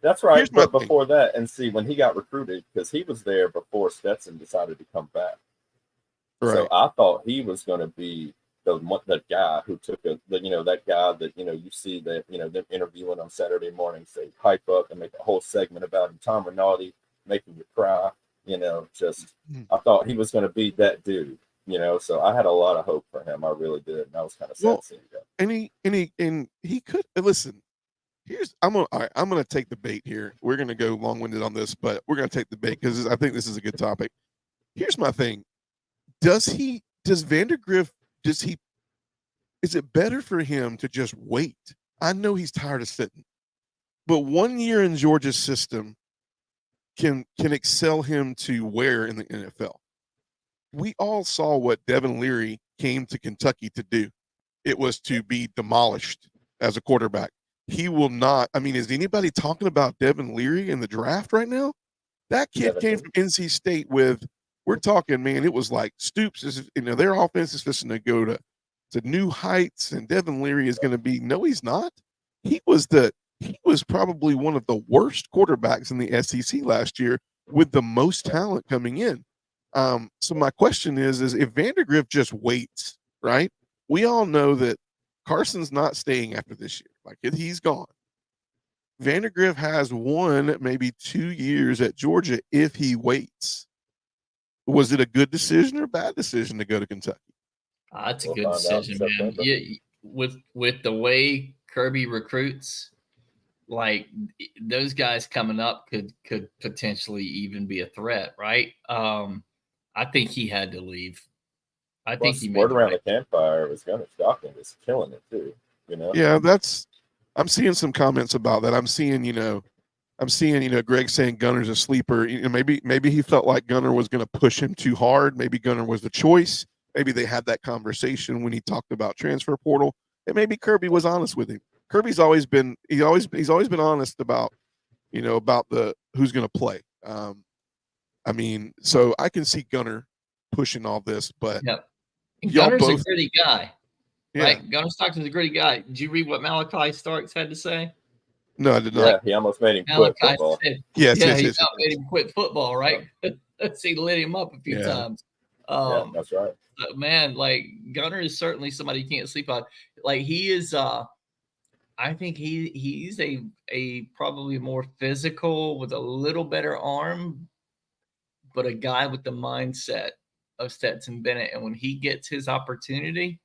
That's right. But before that, and see, when he got recruited, because he was there before Stetson decided to come back. Right. So I thought he was going to be the guy who took that guy that, you know, you see that, you know, them interviewing on Saturday morning, say hype up and make a whole segment about him. Tom Rinaldi making you cry, you know, I thought he was going to be that dude, you know. So I had a lot of hope for him. I really did. And I was kind of sad seeing that. And he could listen. I'm gonna take the bait here. We're gonna go long-winded on this, but we're gonna take the bait because I think this is a good topic. Here's my thing: does Vandegrift? Is it better for him to just wait? I know he's tired of sitting, but 1 year in Georgia's system can excel him to where in the NFL. We all saw what Devin Leary came to Kentucky to do. It was to be demolished as a quarterback. He will not. I mean, is anybody talking about Devin Leary in the draft right now? That kid came from NC State with, we're talking, man, it was like Stoops is, you know, their offense is fixing to go to new heights, and Devin Leary is going to be, no, he's not. He was probably one of the worst quarterbacks in the SEC last year with the most talent coming in. So my question is if Vandegrift just waits, right? We all know that Carson's not staying after this year. Like, he's gone. Vandegrift has 1, maybe 2 years at Georgia if he waits. Was it a good decision or bad decision to go to Kentucky? That's a good decision, man. Yeah, with the way Kirby recruits, like those guys coming up could potentially even be a threat, right? I think he had to leave. I think he word around the campfire was going to shock him. Was killing it too, you know. Yeah, that's I'm seeing some comments about that. I'm seeing Greg saying Gunner's a sleeper. Maybe he felt like Gunner was going to push him too hard. Maybe Gunner was the choice. Maybe they had that conversation when he talked about transfer portal. And maybe Kirby was honest with him. Kirby's always been he's always been honest about the who's going to play. So I can see Gunner pushing all this, but Yep. y'all Gunner's both a gritty guy. yeah. Right? Gunner Stockton's a gritty guy. Did you read what Malachi Starks had to say? No, I did not. Yeah, he almost made him quit Malachi football. said, Yes, he yes. made him quit football, right? He lit him up a few times. Yeah, that's right. Man, like Gunner is certainly somebody you can't sleep on. Like he is I think he's a probably more physical with a little better arm, but a guy with the mindset of Stetson Bennett. And when he gets his opportunity,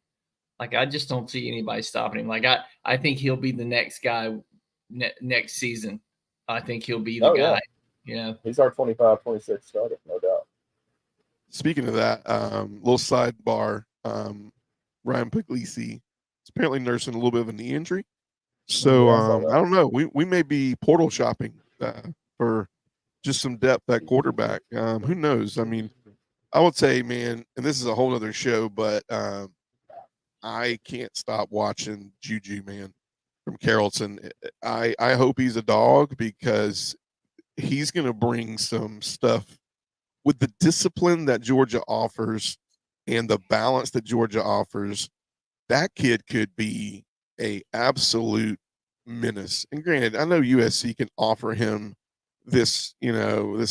like I just don't see anybody stopping him. Like I think he'll be the next guy next season. I think he'll be the guy. Yeah. He's our 25-26 starter, no doubt. Speaking of that, little sidebar, Ryan Puglisi is apparently nursing a little bit of a knee injury. So I don't know. We may be portal shopping for just some depth at quarterback. Who knows? I mean, I would say, man, and this is a whole other show, but I can't stop watching Juju, man, from Carrollton. I hope he's a dog because he's going to bring some stuff with the discipline that Georgia offers and the balance that Georgia offers. That kid could be a absolute menace. And granted, I know USC can offer him this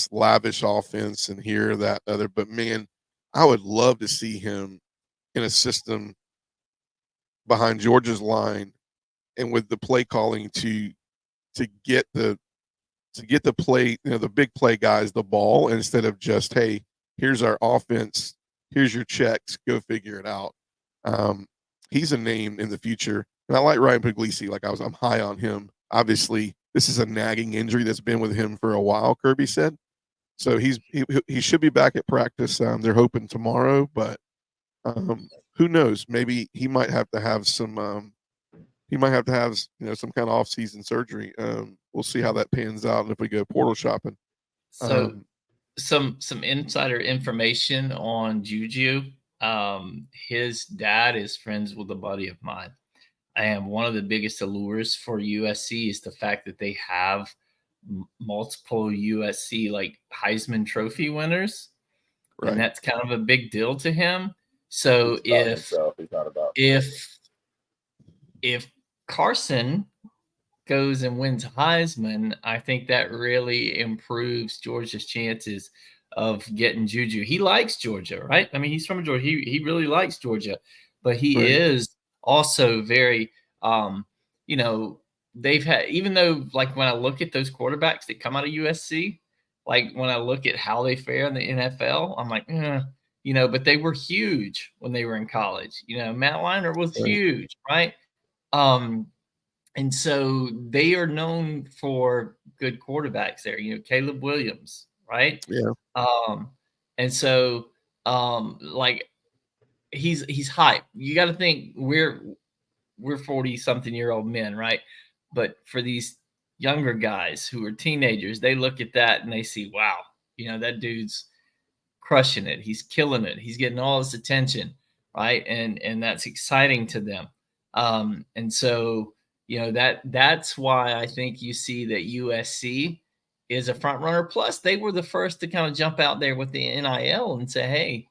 lavish offense and here, that, other, but man, I would love to see him in a system behind Georgia's line and with the play calling to get the play, the big play guys the ball instead of just, hey, here's our offense, here's your checks, go figure it out. He's a name in the future. And I like Ryan Puglisi. I'm high on him. Obviously, this is a nagging injury that's been with him for a while, Kirby said. So he should be back at practice. They're hoping tomorrow, but who knows? Maybe he might have to have some some kind of off-season surgery. We'll see how that pans out and if we go portal shopping. So some insider information on Juju. His dad is friends with a buddy of mine. And one of the biggest allures for USC is the fact that they have multiple USC like Heisman Trophy winners. Right. And that's kind of a big deal to him. So if Carson goes and wins Heisman, I think that really improves Georgia's chances of getting Juju. He likes Georgia, right? I mean, he's from Georgia. He really likes Georgia, but he is also very, they've had, even though like when I look at those quarterbacks that come out of USC, like when I look at how they fare in the NFL, I'm like, but they were huge when they were in college. Matt Leinart was huge, right? And so they are known for good quarterbacks there. Caleb Williams, right? Yeah. And so like he's hype. You got to think we're 40-something-year-old men, right? But for these younger guys who are teenagers, they look at that and they see, wow, that dude's crushing it. He's killing it. He's getting all this attention, right? And that's exciting to them. And so, that's why I think you see that USC is a front runner. Plus, they were the first to kind of jump out there with the NIL and say, hey,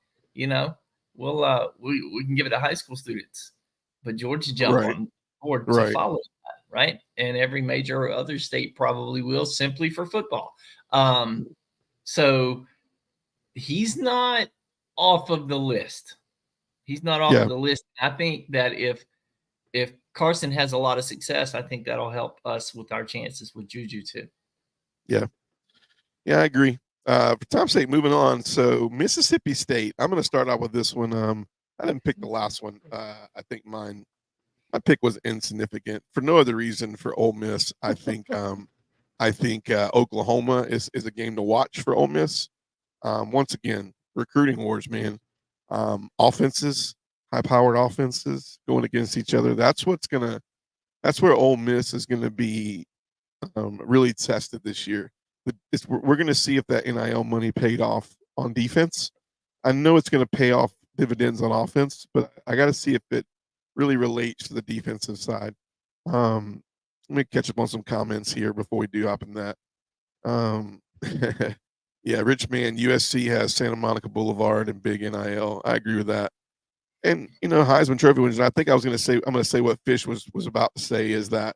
we'll we can give it to high school students. But Georgia jumped on board to follow that, right? And every major other state probably will, simply for football. So he's not off of the list. He's not off of the list. I think that if Carson has a lot of success, I think that'll help us with our chances with Juju too. Yeah, I agree. For time's sake, moving on. So Mississippi State, I'm going to start out with this one. I didn't pick the last one. I think my pick was insignificant for no other reason for Ole Miss. I think Oklahoma is a game to watch for Ole Miss. Once again, recruiting wars, man. Offenses, high-powered offenses going against each other. That's what's gonna that's where Ole Miss is going to be really tested this year. We're going to see if that NIL money paid off on defense. I know it's going to pay off dividends on offense, but I got to see if it really relates to the defensive side. Let me catch up on some comments here before we do hop in that. Yeah, Rich Man, USC has Santa Monica Boulevard and big NIL. I agree with that. And Heisman Trophy winners. I think I'm going to say what Fish was about to say is that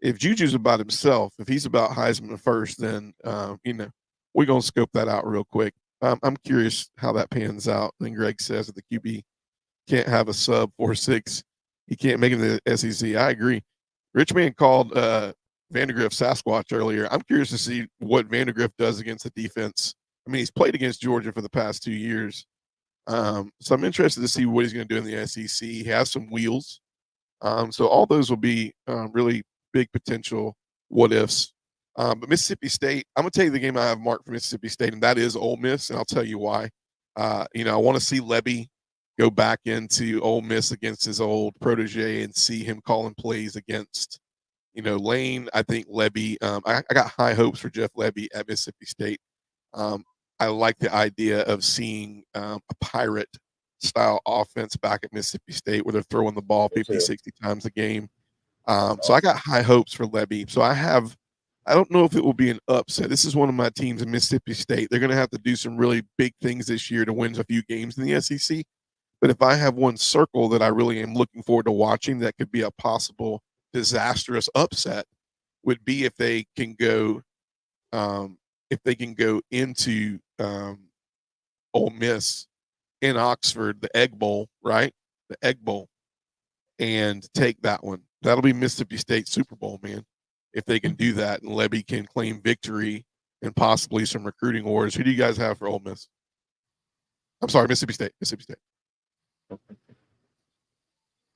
if Juju's about himself, if he's about Heisman first, then we're going to scope that out real quick. I'm curious how that pans out. And Greg says that the QB can't have a sub 4.6. He can't make it in the SEC. I agree. Rich Man called Vandegrift Sasquatch earlier. I'm curious to see what Vandegrift does against the defense. I mean, he's played against Georgia for the past 2 years. So I'm interested to see what he's going to do in the SEC. He has some wheels. So all those will be really big potential what ifs. But Mississippi State, I'm going to tell you the game I have marked for Mississippi State, and that is Ole Miss, and I'll tell you why. I want to see Lebby go back into Ole Miss against his old protege and see him calling plays against, Lane. I think Lebby, I got high hopes for Jeff Lebby at Mississippi State. I like the idea of seeing a pirate-style offense back at Mississippi State where they're throwing the ball 50, 60 times a game. So I got high hopes for Lebby. So I don't know if it will be an upset. This is one of my teams in Mississippi State. They're going to have to do some really big things this year to win a few games in the SEC. But if I have one circle that I really am looking forward to watching that could be a possible disastrous upset would be if they can go into Ole Miss in Oxford, the Egg Bowl, right? The Egg Bowl, and take that one. That'll be Mississippi State Super Bowl, man. If they can do that and Lebby can claim victory and possibly some recruiting wars. Who do you guys have for Ole Miss? I'm sorry, Mississippi State. Mississippi State.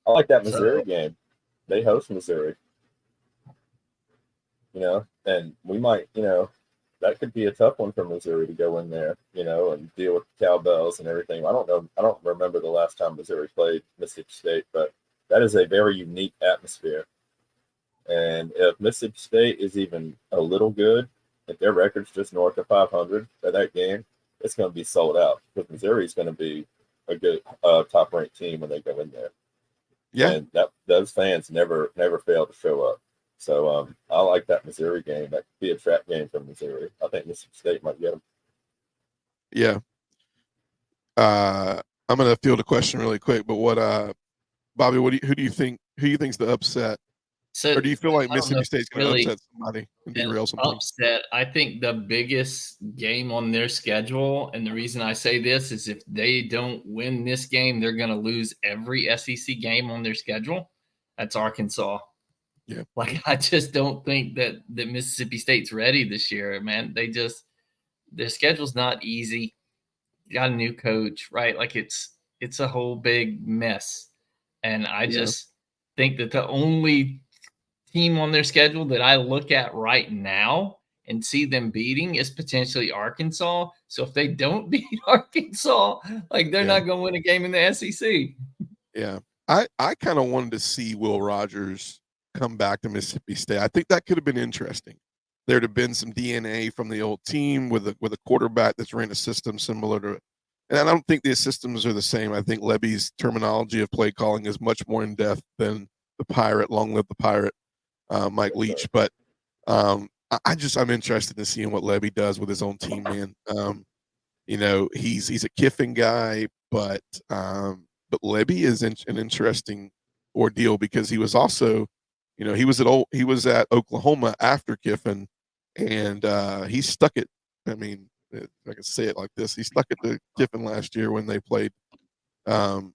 I like that Missouri game. They host Missouri. And we might, that could be a tough one for Missouri to go in there, and deal with the cowbells and everything. I don't know. I don't remember the last time Missouri played Mississippi State, but that is a very unique atmosphere. And if Mississippi State is even a little good, if their record's just north of 500 for that game, it's going to be sold out because Missouri is going to be a good top-ranked team when they go in there. Yeah, and those fans never fail to show up. So I like that Missouri game. That could be a trap game for Missouri. I think Mississippi State might get them. Yeah. I'm going to field a question really quick, but Bobby, who do you think? Who do you think's the upset? So, or do you feel like Mississippi State's going to really upset somebody and derail something? Upset. I think the biggest game on their schedule, and the reason I say this is if they don't win this game, they're going to lose every SEC game on their schedule. That's Arkansas. Yeah. I just don't think that Mississippi State's ready this year, man. Their schedule's not easy. Got a new coach, right? It's a whole big mess. And I just think that the only team on their schedule that I look at right now and see them beating is potentially Arkansas. So if they don't beat Arkansas, they're not going to win a game in the SEC. Yeah. I kind of wanted to see Will Rogers come back to Mississippi State. I think that could have been interesting. There'd have been some DNA from the old team with a quarterback that's ran a system similar to it. And I don't think the systems are the same. I think Lebby's terminology of play calling is much more in depth than the Pirate, long live the Pirate, Mike Leach. But I'm interested in seeing what Lebby does with his own team, man. He's a Kiffin guy, but Lebby is an interesting ordeal because he was also, he was at Oklahoma after Kiffin, and he stuck it. I mean, if I can say it like this, he stuck it to Kiffin last year when they played. So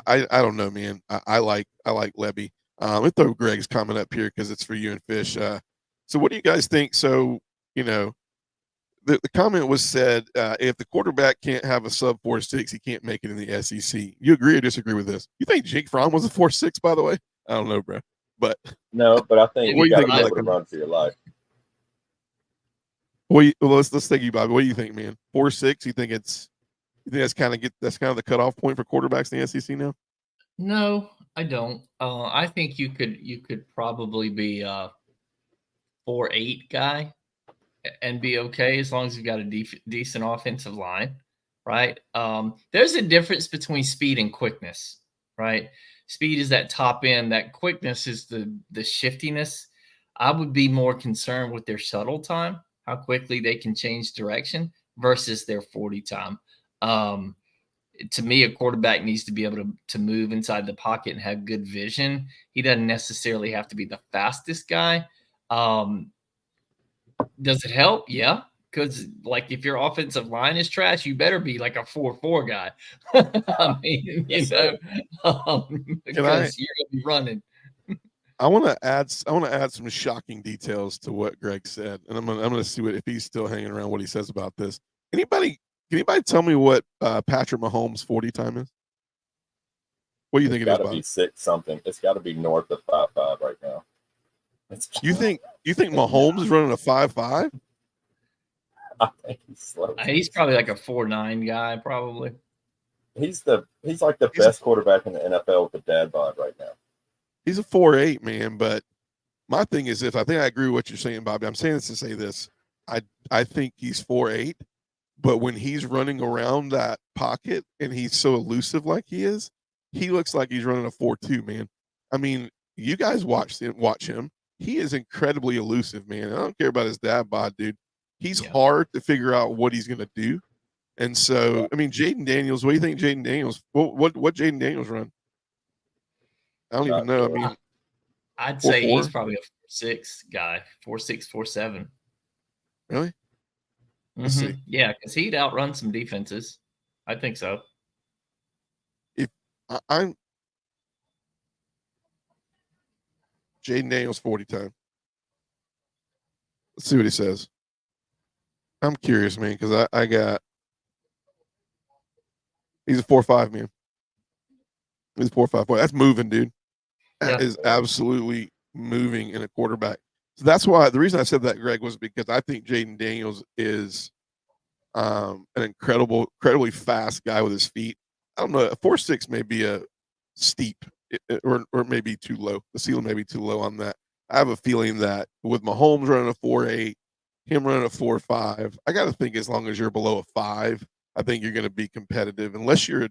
I don't know, man. I like Lebby. Let me throw Greg's comment up here because it's for you and Fish. So what do you guys think? So, the comment was said, if the quarterback can't have a sub 4.6, he can't make it in the SEC. You agree or disagree with this? You think Jake Fromm was a 4.6, by the way? I don't know, bro. But no, but I think what you got to be about able to run for your life. Let's take you, Bobby. What do you think, man? 4.6? You think that's kind of the cutoff point for quarterbacks in the SEC now? No, I don't. I think you could probably be a 4-8 guy and be okay as long as you've got a decent offensive line, right? There's a difference between speed and quickness, right? Speed is that top end. That quickness is the shiftiness. I would be more concerned with their shuttle time, how quickly they can change direction versus their 40 time. To me, a quarterback needs to be able to move inside the pocket and have good vision. He doesn't necessarily have to be the fastest guy. Does it help? Yeah. Because, like, if your offensive line is trash, you better be like a 4-4 guy. I mean, because you're going to be running. I want to add some shocking details to what Greg said, and I'm gonna see if he's still hanging around, what he says about this. Can anybody tell me what Patrick Mahomes' 40 time is? What do you think it is, Bob? It's got to be 6 something. It's got to be north of 5.5 right now. You think Mahomes is running a 5.5? I think he's slow. He's probably like a 4.9 guy, probably. He's like the best quarterback in the NFL with the dad bod right now. He's a 4.8, man. But my thing is, I think I agree with what you're saying, Bobby. I'm saying this to say this. I think he's 4.8, but when he's running around that pocket and he's so elusive like he is, he looks like he's running a 4.2, man. I mean, you guys watch him. He is incredibly elusive, man. I don't care about his dad bod, dude. He's hard to figure out what he's going to do. And so, I mean, Jaden Daniels, what do you think Jaden Daniels, what Jaden Daniels run? I don't even know. I mean, I'd say he's probably a 4.6 guy, 4.6, 4.7. Really? Let's see. Yeah, because he'd outrun some defenses. I think so. If I'm Jaden Daniels 40 time. Let's see what he says. I'm curious, man, because I got he's a 4.5, man. He's a 4.5. Boy, that's moving, dude. That is absolutely moving in a quarterback. So that's why the reason I said that, Greg, was because I think Jaden Daniels is an incredibly fast guy with his feet. I don't know. A 4.6 may be a steep, or maybe too low. The ceiling may be too low on that. I have a feeling that with Mahomes running a 4.8, him running a 4.5, I got to think as long as you're below a 5, I think you're going to be competitive. Unless you're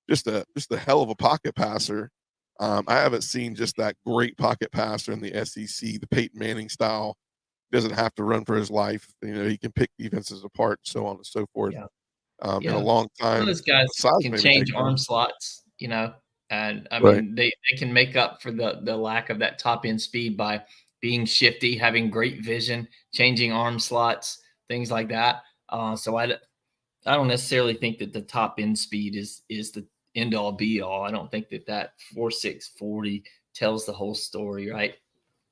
just a hell of a pocket passer. I haven't seen just that great pocket passer in the SEC, the Peyton Manning style. Doesn't have to run for his life. You know, he can pick defenses apart, so on and so forth. In a long time. Those guys can change arm slots, you know, and I mean they can make up for the lack of that top end speed by being shifty, having great vision, changing arm slots, things like that. So I don't necessarily think that the top end speed is the end all be all. I don't think that 4.6 40 tells the whole story, right?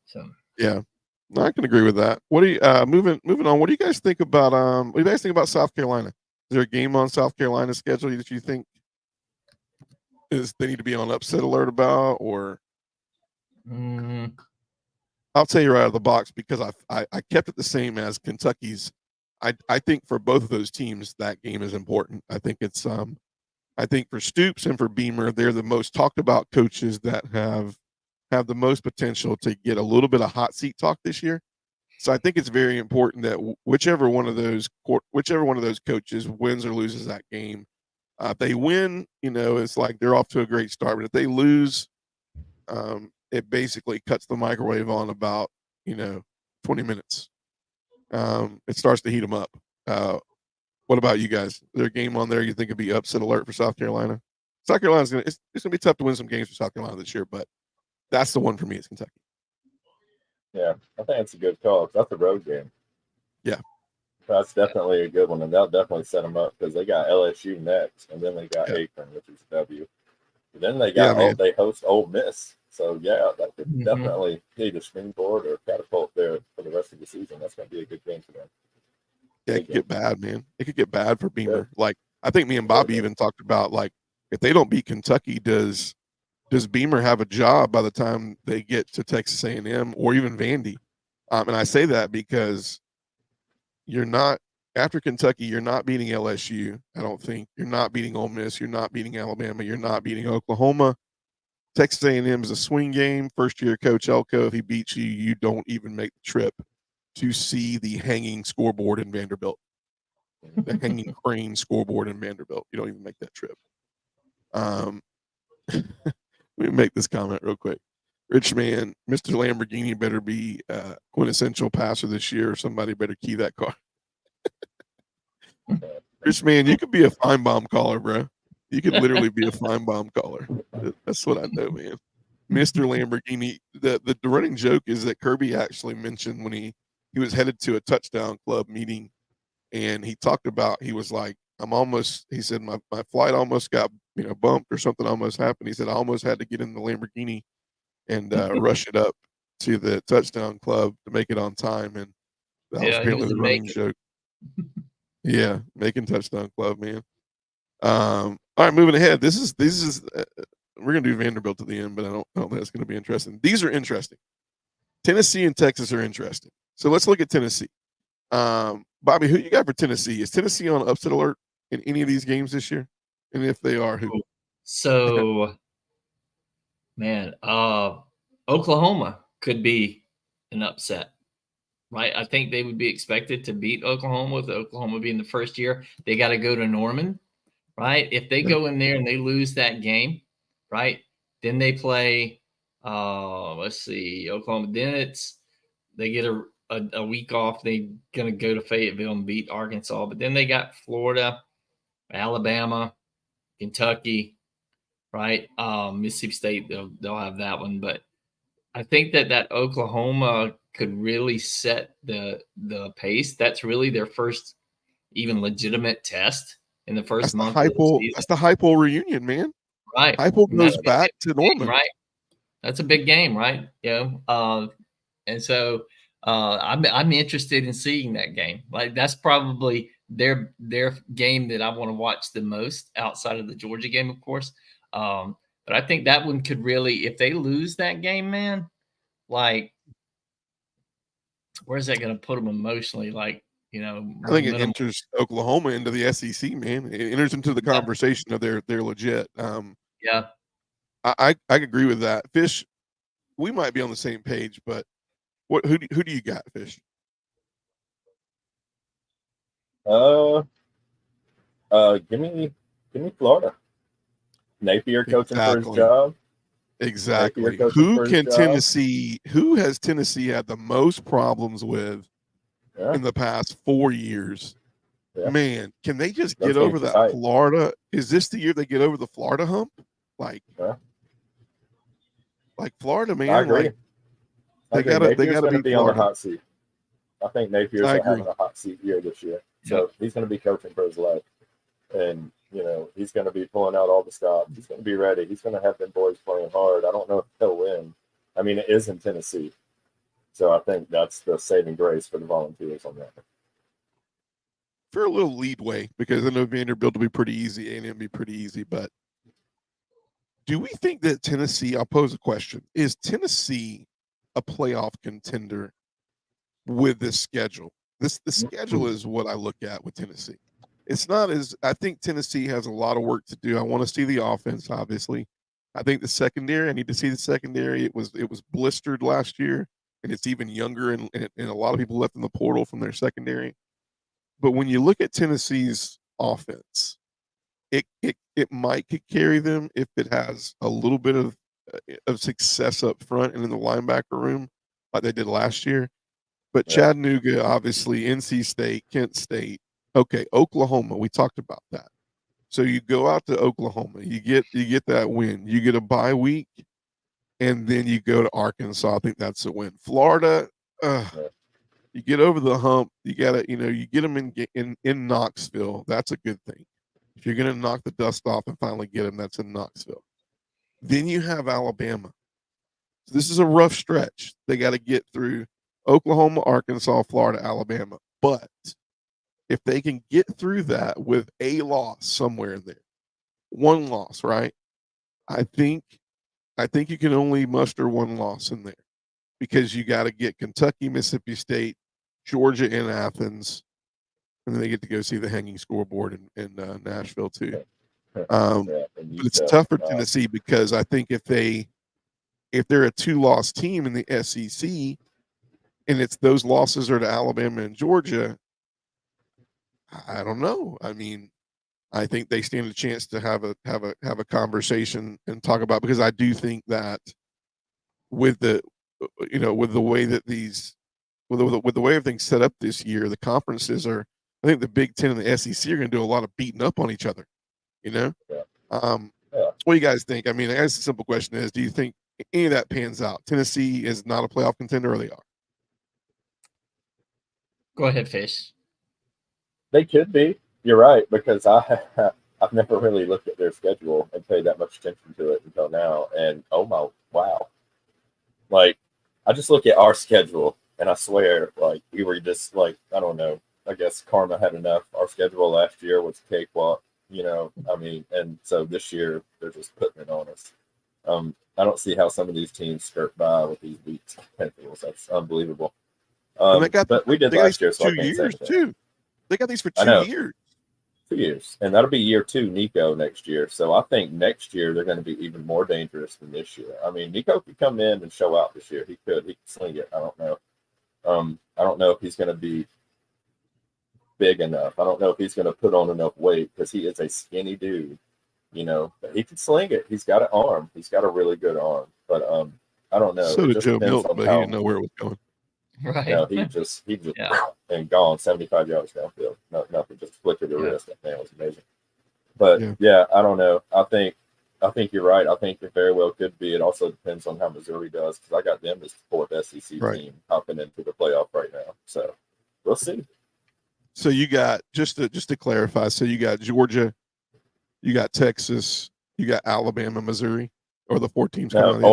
So yeah, no, I can agree with that. What do you moving on? What do you guys think about what do you guys think about South Carolina? Is there a game on South Carolina's schedule that you think they need to be on upset alert about, or? I'll tell you right out of the box, because I kept it the same as Kentucky's. I think for both of those teams that game is important. I think it's I think for Stoops and for Beamer, they're the most talked about coaches that have the most potential to get a little bit of hot seat talk this year. So I think it's very important that whichever one of those coaches wins or loses that game, if they win, you know, it's like they're off to a great start. But if they lose, it basically cuts the microwave on about 20 minutes. It starts to heat them up. What about you guys? Is there a game on there you think would be upset alert for South Carolina? South Carolina's it's gonna be tough to win some games for South Carolina this year, but that's the one for me. It's Kentucky. Yeah, I think it's a good call. That's a road game. Yeah, that's definitely a good one, and that'll definitely set them up because they got LSU next, and then they got Akron, which is a W. And then they got they host Ole Miss. So yeah, that could definitely either springboard or catapult there for the rest of the season. That's gonna be a good game for them. Yeah, it could get bad, man. It could get bad for Beamer. Like I think me and Bobby even talked about, like, if they don't beat Kentucky, does Beamer have a job by the time they get to Texas A&M or even Vandy? And I say that because you're not after Kentucky, you're not beating LSU. I don't think you're not beating Ole Miss. You're not beating Alabama. You're not beating Oklahoma. Texas A&M is a swing game. First-year coach Elko, if he beats you, you don't even make the trip to see the hanging scoreboard in Vanderbilt. The hanging crane scoreboard in Vanderbilt. You don't even make that trip. Let me make this comment real quick. Rich man, Mr. Lamborghini better be quintessential passer this year, or somebody better key that car. Rich man, you could be a fine bomb caller, bro. You could literally be a fine bomb caller. That's what I know, man. Mr. Lamborghini. The running joke is that Kirby actually mentioned when he was headed to a touchdown club meeting, and he talked about, he was like, he said, my flight almost got bumped or something almost happened. He said, I almost had to get in the Lamborghini and rush it up to the touchdown club to make it on time. And that was apparently the running joke. Yeah, making touchdown club, man. All right, moving ahead. This is we're gonna do Vanderbilt at the end, but I don't think it's gonna be interesting. These are interesting. Tennessee and Texas are interesting. So let's look at Tennessee. Bobby, who you got for Tennessee? Is Tennessee on upset alert in any of these games this year? And if they are, who? So, man, Oklahoma could be an upset, right? I think they would be expected to beat Oklahoma, with Oklahoma being the first year. They got to go to Norman, right? If they go in there and they lose that game, right, then they play, let's see, Oklahoma. Then they get a week off. They're going to go to Fayetteville and beat Arkansas. But then they got Florida, Alabama, Kentucky, right? Mississippi State, they'll have that one. But I think that Oklahoma could really set the pace. That's really their first even legitimate test in the first month of the season. That's the Heupel reunion, man. Right. Heupel goes back to Norman. Right. That's a big game, right? And so I'm interested in seeing that game. Like, that's probably their game that I want to watch the most, outside of the Georgia game, of course. But I think that one could really, if they lose that game, man, like, where's that going to put them emotionally? Like, I think it enters Oklahoma into the SEC, man. It enters into the conversation of they're legit. Yeah, I agree with that. Fish, we might be on the same page, but who do you got, Fish? Give me Florida. Napier coaching for his job. Exactly. Who has Tennessee had the most problems with in the past 4 years? Yeah. Man, can they just get over that Florida? Is this the year they get over the Florida hump? Like Florida, man. I agree. They gotta be on the hot seat. I think Napier's having a hot seat year this year. So he's going to be coaching for his life. And, he's going to be pulling out all the stops. He's going to be ready. He's going to have them boys playing hard. I don't know if he'll win. I mean, it is in Tennessee. So I think that's the saving grace for the Volunteers on that. For a little leadway, because I know Vanderbilt will be pretty easy, A&M be pretty easy. But do we think that Tennessee, I'll pose a question, is Tennessee a playoff contender with this schedule? The schedule is what I look at with Tennessee. It's not I think Tennessee has a lot of work to do. I want to see the offense, obviously. I think the secondary, I need to see the secondary. It was blistered last year, and it's even younger, and a lot of people left in the portal from their secondary. But when you look at Tennessee's offense, it might could carry them if it has a little bit of success up front and in the linebacker room like they did last year. But Chattanooga, obviously, NC State, Kent State. Okay, Oklahoma, we talked about that. So you go out to Oklahoma, you get that win, you get a bye week, and then you go to Arkansas. I think that's a win. Florida, you get over the hump. You gotta, you get them in Knoxville. That's a good thing. If you're gonna knock the dust off and finally get them, that's in Knoxville. Then you have Alabama. So this is a rough stretch. They got to get through Oklahoma, Arkansas, Florida, Alabama. But if they can get through that with a loss somewhere in there, one loss, right? I think you can only muster one loss in there, because you got to get Kentucky, Mississippi State, Georgia, and Athens, and then they get to go see the hanging scoreboard in Nashville too. But it's tough for Tennessee because I think if they're a 2-loss team in the SEC, and it's those losses are to Alabama and Georgia, I don't know. I mean, I think they stand a chance to have a conversation and talk about, because I do think that with the way that with the way everything's set up this year, the conferences are. I think the Big Ten and the SEC are going to do a lot of beating up on each other. Yeah. What do you guys think? I mean, I guess the simple question is, do you think any of that pans out? Tennessee is not a playoff contender, or they are? Go ahead, Fish. They could be. You're right, because I've never really looked at their schedule and paid that much attention to it until now. And oh my, wow! Like, I just look at our schedule, and I swear, like, we were just like, I don't know. I guess karma had enough. Our schedule last year was cakewalk. I mean, and so this year they're just putting it on us. I don't see how some of these teams skirt by with these weak schedules. That's unbelievable. But we did last year, so 2 years too. They got these for 2 years. 2 years, and that'll be year 2 Nico next year. So I think next year they're going to be even more dangerous than this year. I mean, Nico could come in and show out this year. He could sling it. I don't know. I don't know if he's going to be big enough. I don't know if he's going to put on enough weight, because he is a skinny dude, but he can sling it. He's got an arm. He's got a really good arm, but I don't know. So did Joe Milton, but he didn't know where it was going. Right. He just and gone 75 yards downfield. Nothing, just flicked the wrist. That man was amazing. But I don't know. I think you're right. I think it very well could be. It also depends on how Missouri does, because I got them as the 4th SEC team hopping into the playoff right now. So we'll see. So you got, just to clarify, so you got Georgia, you got Texas, you got Alabama, Missouri, or the 4 teams coming out of the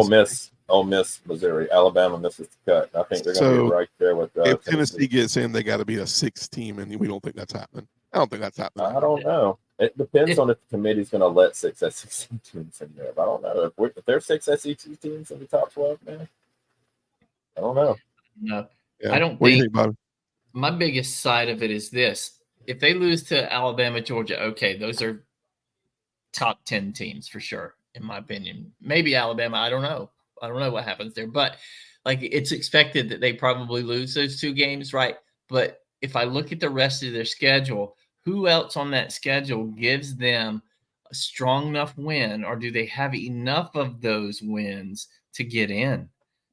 Ole Miss, Missouri, Alabama misses the cut. I think they're going to be right there with if Tennessee gets in, they got to be a 6th team, and we don't think that's happening. I don't think that's happening. I don't know. It depends on if the committee's going to let 6 SEC teams in there. I don't know. If there's 6 SEC teams in the top 12, man, I don't know. No, yeah. I don't what do you think, Bobby? My biggest side of it is this. If they lose to Alabama, Georgia, okay, those are top 10 teams for sure, in my opinion. Maybe Alabama, I don't know. I don't know what happens there. But, like, it's expected that they probably lose those 2 games, right? But if I look at the rest of their schedule, who else on that schedule gives them a strong enough win, or do they have enough of those wins to get in?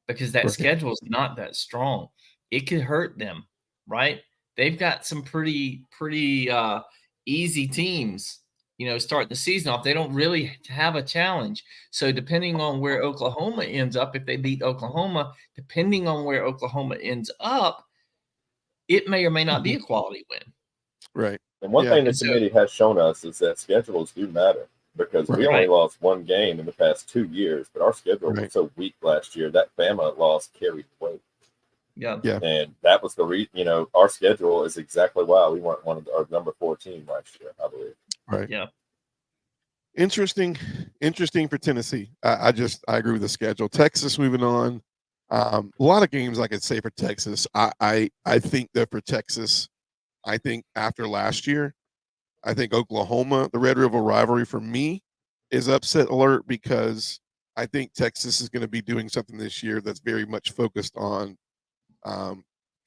Because that schedule is not that strong. It could hurt them. Right? They've got some pretty easy teams, starting the season off. They don't really have a challenge. So depending on where Oklahoma ends up, if they beat Oklahoma, depending on where Oklahoma ends up, it may or may not be a quality win. Right. And one thing the committee has shown us is that schedules do matter, because we only lost 1 game in the past 2 years, but our schedule was so weak last year that Bama loss carried weight. Yeah. And that was the reason, our schedule is exactly why we weren't one of our number 4 team last year, I believe. Right. Yeah. Interesting for Tennessee. I agree with the schedule. Texas moving on. A lot of games I could say for Texas. I think that for Texas, I think after last year, I think Oklahoma, the Red River rivalry for me is upset alert, because I think Texas is going to be doing something this year that's very much focused on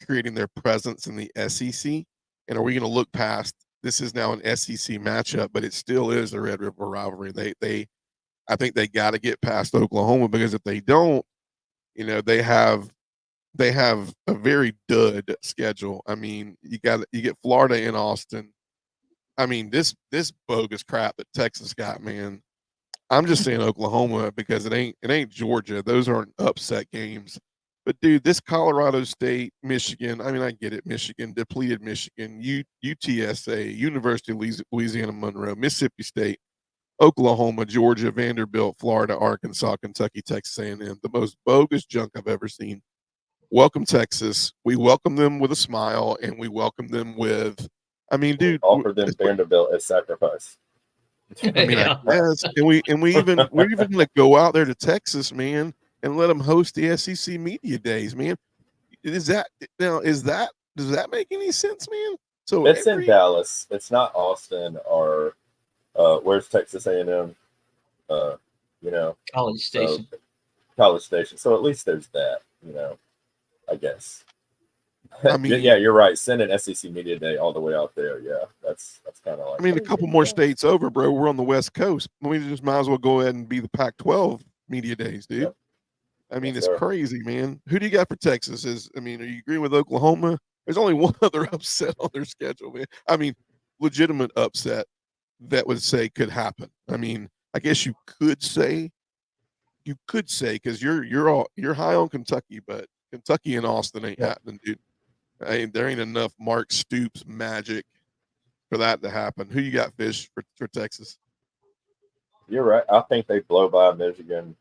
creating their presence in the SEC. And are we going to look past, this is now an SEC matchup, but it still is the Red River rivalry. I think they got to get past Oklahoma, because if they don't, they have a very dud schedule. I mean, you get Florida in Austin. I mean, this bogus crap that Texas got, man. I'm just saying Oklahoma, because it ain't Georgia. Those aren't upset games. But, dude, this Colorado State, Michigan, I mean, I get it. Michigan, depleted Michigan, UTSA, University of Louisiana Monroe, Mississippi State, Oklahoma, Georgia, Vanderbilt, Florida, Arkansas, Kentucky, Texas A&M. The most bogus junk I've ever seen. Welcome, Texas. We welcome them with a smile, and we welcome them with, I mean, dude. Offer them Vanderbilt as sacrifice. I mean, I guess. And we're even going to go out there to Texas, man, and let them host the SEC media days, man. Does that make any sense, man? So it's in Dallas. It's not Austin or Where's Texas A&M? College Station. So, College Station. So at least there's that, I guess. I mean, yeah, you're right. Send an SEC Media Day all the way out there. Yeah, that's kind of like. I mean, a couple more states over, bro. We're on the West Coast. We just might as well go ahead and be the Pac-12 Media Days, dude. Yep. I mean, Yes, it's sir. crazy, man. Who do you got for Texas? Are you agreeing with Oklahoma? There's only one other upset on their schedule, man. I mean, legitimate upset that would say could happen. I mean, I guess you could say because you're high on Kentucky, but Kentucky and Austin ain't happening, dude. There ain't enough Mark Stoops magic for that to happen. Who you got, Fish, for Texas? You're right. I think they blow by Michigan.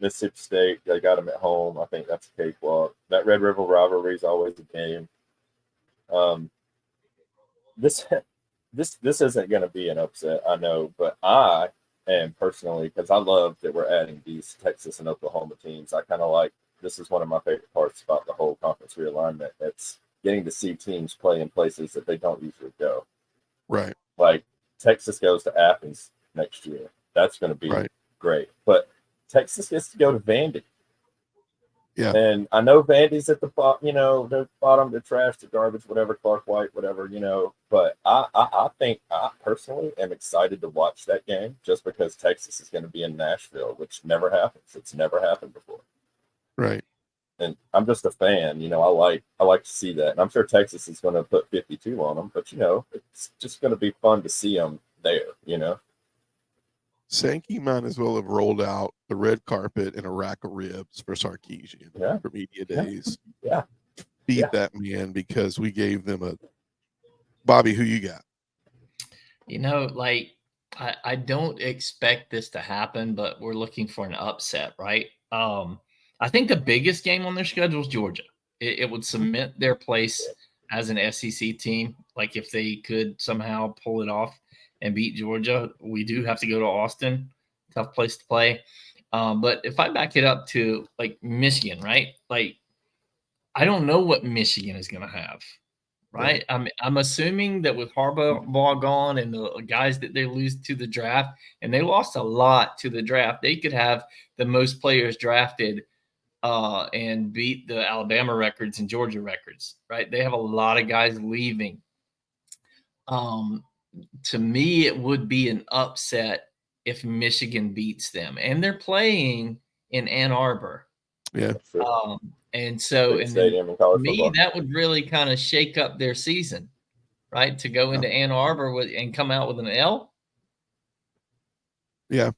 Mississippi State, they got them at home. I think that's a cakewalk. That Red River rivalry is always a game. This isn't going to be an upset, I know, but I am personally, because I love that we're adding these Texas and Oklahoma teams. I kind of like, this is one of my favorite parts about the whole conference realignment. It's getting to see teams play in places that they don't usually go. Right. Like Texas goes to Athens next year. That's going to be great. But Texas gets to go to Vandy. Yeah. And I know Vandy's at the bottom, the bottom, the trash, the garbage, whatever, Clark White, whatever, But I think I personally am excited to watch that game just because Texas is going to be in Nashville, which never happens. It's never happened before. Right. And I'm just a fan, I like to see that. And I'm sure Texas is going to put 52 on them, but it's just going to be fun to see them there, Sankey might as well have rolled out the red carpet and a rack of ribs for Sarkisian for Media Days. Yeah. Beat that man because we gave them a Bobby. Who you got? I don't expect this to happen, but we're looking for an upset, right? I think the biggest game on their schedule is Georgia. It would cement their place as an SEC team. Like if they could somehow pull it off and beat Georgia, we do have to go to Austin. Tough place to play. But if I back it up to like Michigan, right? Like I don't know what Michigan is going to have, right? I'm assuming that with Harbaugh gone and the guys that they lose to the draft, and they lost a lot to the draft, they could have the most players drafted and beat the Alabama records and Georgia records, right? They have a lot of guys leaving. To me, it would be an upset if Michigan beats them, and they're playing in Ann Arbor. Yeah. And so, and to me, that would really kind of shake up their season, right? To go into Ann Arbor and come out with an L. Yeah.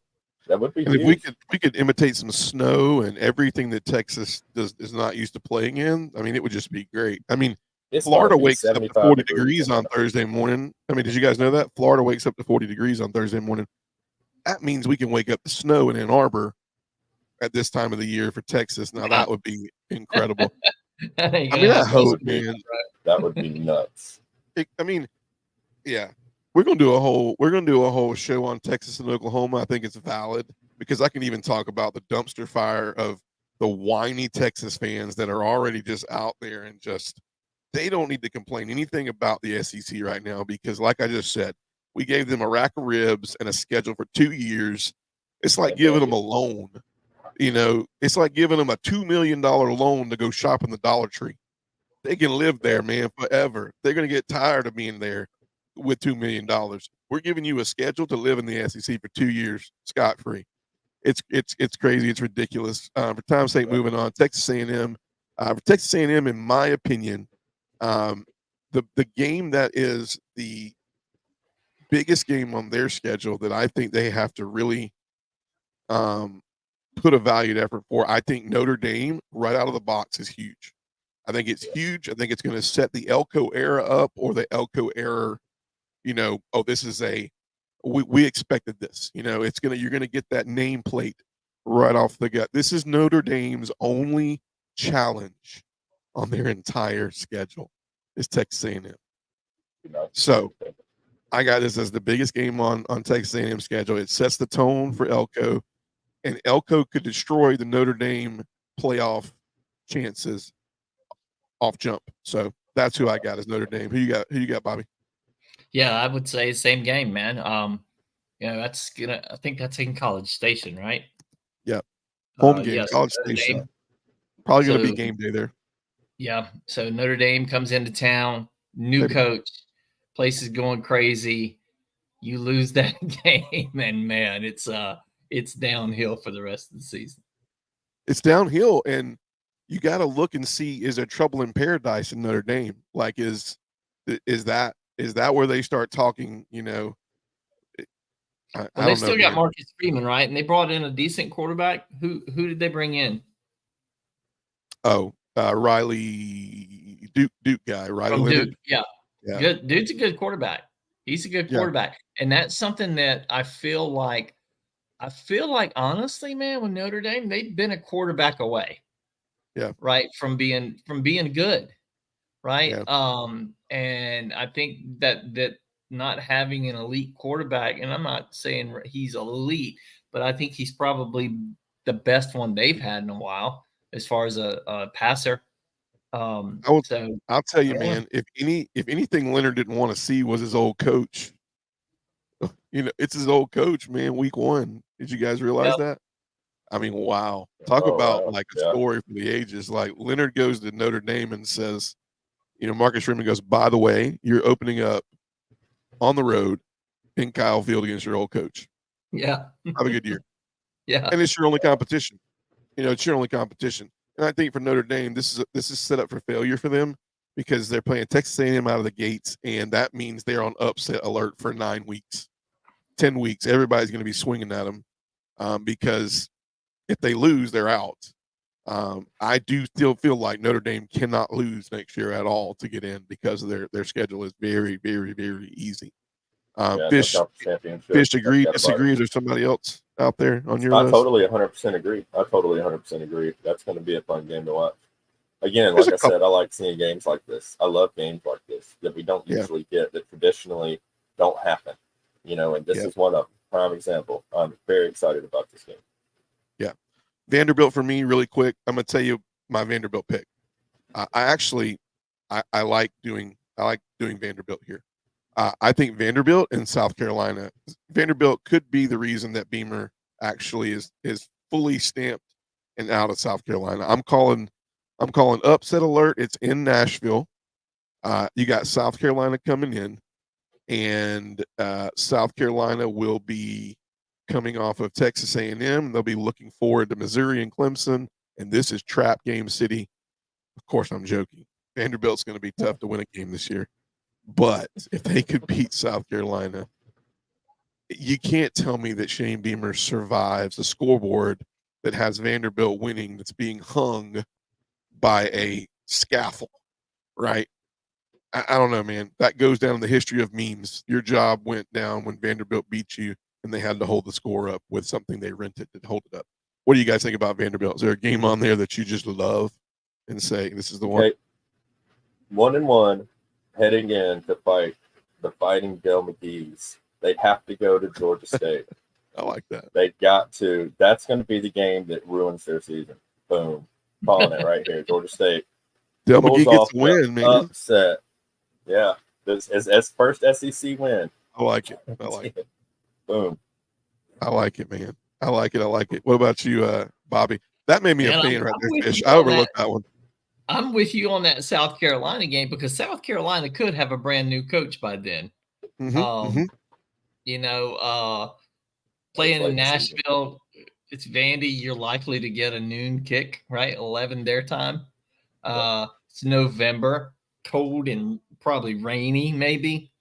That would be. And if we could imitate some snow and everything that Texas is not used to playing in, I mean, it would just be great. I mean, Florida wakes up to 40 degrees on Thursday morning. I mean, did you guys know that? Florida wakes up to 40 degrees on Thursday morning. That means we can wake up to snow in Ann Arbor at this time of the year for Texas. Now that would be incredible. I mean, I hope, man. That would be nuts. Yeah. We're gonna do a whole show on Texas and Oklahoma. I think it's valid because I can even talk about the dumpster fire of the whiny Texas fans that are already just out there and just they don't need to complain anything about the SEC right now because, like I just said, we gave them a rack of ribs and a schedule for 2 years. It's like giving them a loan. It's like giving them a $2 million loan to go shop in the Dollar Tree. They can live there, man, forever. They're going to get tired of being there with $2 million. We're giving you a schedule to live in the SEC for 2 years, scot-free. It's crazy. It's ridiculous. For time's sake, moving on. Texas A&M. For Texas A&M, in my opinion, the game that is the biggest game on their schedule that I think they have to really put a valued effort for. I think Notre Dame right out of the box is huge. I think it's huge. I think it's going to set the Elko era up or the Elko era. This is we expected this. You're going to get that nameplate right off the gut. This is Notre Dame's only challenge on their entire schedule is Texas A&M. So I got this as the biggest game on Texas A&M schedule. It sets the tone for Elko, and Elko could destroy the Notre Dame playoff chances off jump. So that's who I got as Notre Dame. Who you got, Bobby? Yeah, I would say same game, man. I think that's in College Station, right? Yep. Home game, yes, College Notre Station. Dame. Probably going to So be game day there. yeah, so Notre Dame comes into town, new coach, place is going crazy. You lose that game, and man, it's downhill for the rest of the season. It's downhill, and you got to look and see, is there trouble in paradise in Notre Dame? Like, is that where they start talking? You know, I they don't still know, got man. Marcus Freeman, right? And they brought in a decent quarterback. Who did they bring in? Oh, Riley Duke guy, Riley From Leonard. Duke, yeah. Good dude's a good quarterback. He's a good quarterback, and that's something that I feel like honestly, man, with Notre Dame, they've been a quarterback away. Yeah. Right, from being good, right? Yeah. And I think that not having an elite quarterback, and I'm not saying he's elite, but I think he's probably the best one they've had in a while as far as a passer. I'll tell you, man, if anything Leonard didn't want to see was his old coach. You know, it's his old coach, man, week 1. Did you guys realize that? I mean, wow. Talk about like a story for the ages. Like, Leonard goes to Notre Dame and says, you know, Marcus Freeman goes, by the way, you're opening up on the road in Kyle Field against your old coach. Yeah. Have a good year. Yeah. And it's your only competition. You know, it's your only competition. And I think for Notre Dame, this is set up for failure for them, because they're playing Texas A&M out of the gates, and that means they're on upset alert for 9 weeks, 10 weeks. Everybody's going to be swinging at them, because if they lose, they're out. I do still feel like Notre Dame cannot lose next year at all to get in, because of their schedule is very, very, very easy. Fish agree, disagree? Is there somebody else out there on your list? I totally 100% agree. That's going to be a fun game to watch. Again, like I said, I like seeing games like this. I love games like this that we don't usually get, that traditionally don't happen. You know, and this is one of them. Prime example. I'm very excited about this game. Yeah. Vanderbilt for me, really quick. I'm going to tell you my Vanderbilt pick. I like doing Vanderbilt here. I think Vanderbilt and South Carolina. Vanderbilt could be the reason that Beamer actually is fully stamped and out of South Carolina. I'm calling upset alert. It's in Nashville. You got South Carolina coming in, and South Carolina will be coming off of Texas A&M. They'll be looking forward to Missouri and Clemson, and this is trap game city. Of course, I'm joking. Vanderbilt's going to be tough to win a game this year. But if they could beat South Carolina, you can't tell me that Shane Beamer survives a scoreboard that has Vanderbilt winning, that's being hung by a scaffold, right? I don't know, man. That goes down in the history of memes. Your job went down when Vanderbilt beat you, and they had to hold the score up with something they rented to hold it up. What do you guys think about Vanderbilt? Is there a game on there that you just love and say, this is the one? 1-1. Heading in to fight the Fighting Bill McGee's. They have to go to Georgia State. I like that. They got to. That's going to be the game that ruins their season. Boom. Calling it right here. Georgia State. Del McGee gets a win, man. Upset. Yeah. This is his first SEC win. I like it. I like it. Boom. I like it, man. I like it. What about you, Bobby? That made me a fan right there, Fish. I overlooked that one. I'm with you on that South Carolina game, because South Carolina could have a brand new coach by then. You know, playing in Nashville, it's Vandy. You're likely to get a noon kick, right? 11 their time. It's November, cold and probably rainy, maybe.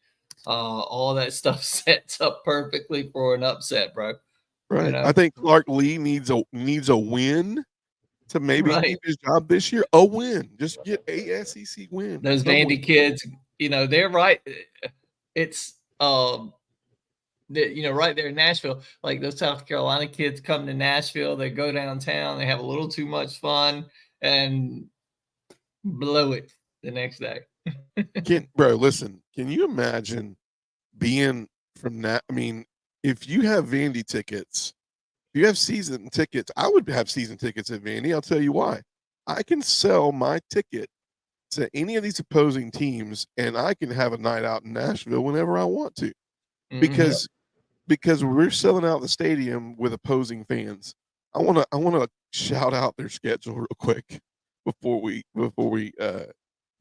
All that stuff sets up perfectly for an upset, bro. Right. You know? I think Clark Lee needs a win to maybe keep his job this year. A win. Just get a SEC win. Those Vandy kids, you know, they're right. It's right there in Nashville. Like, those South Carolina kids come to Nashville, they go downtown, they have a little too much fun and blow it the next day. Listen, can you imagine being from that? I mean, if you have Vandy tickets, if you have season tickets, I would have season tickets at Vandy. I'll tell you why. I can sell my ticket to any of these opposing teams, and I can have a night out in Nashville whenever I want to. Because because we're selling out the stadium with opposing fans. I want to shout out their schedule real quick before we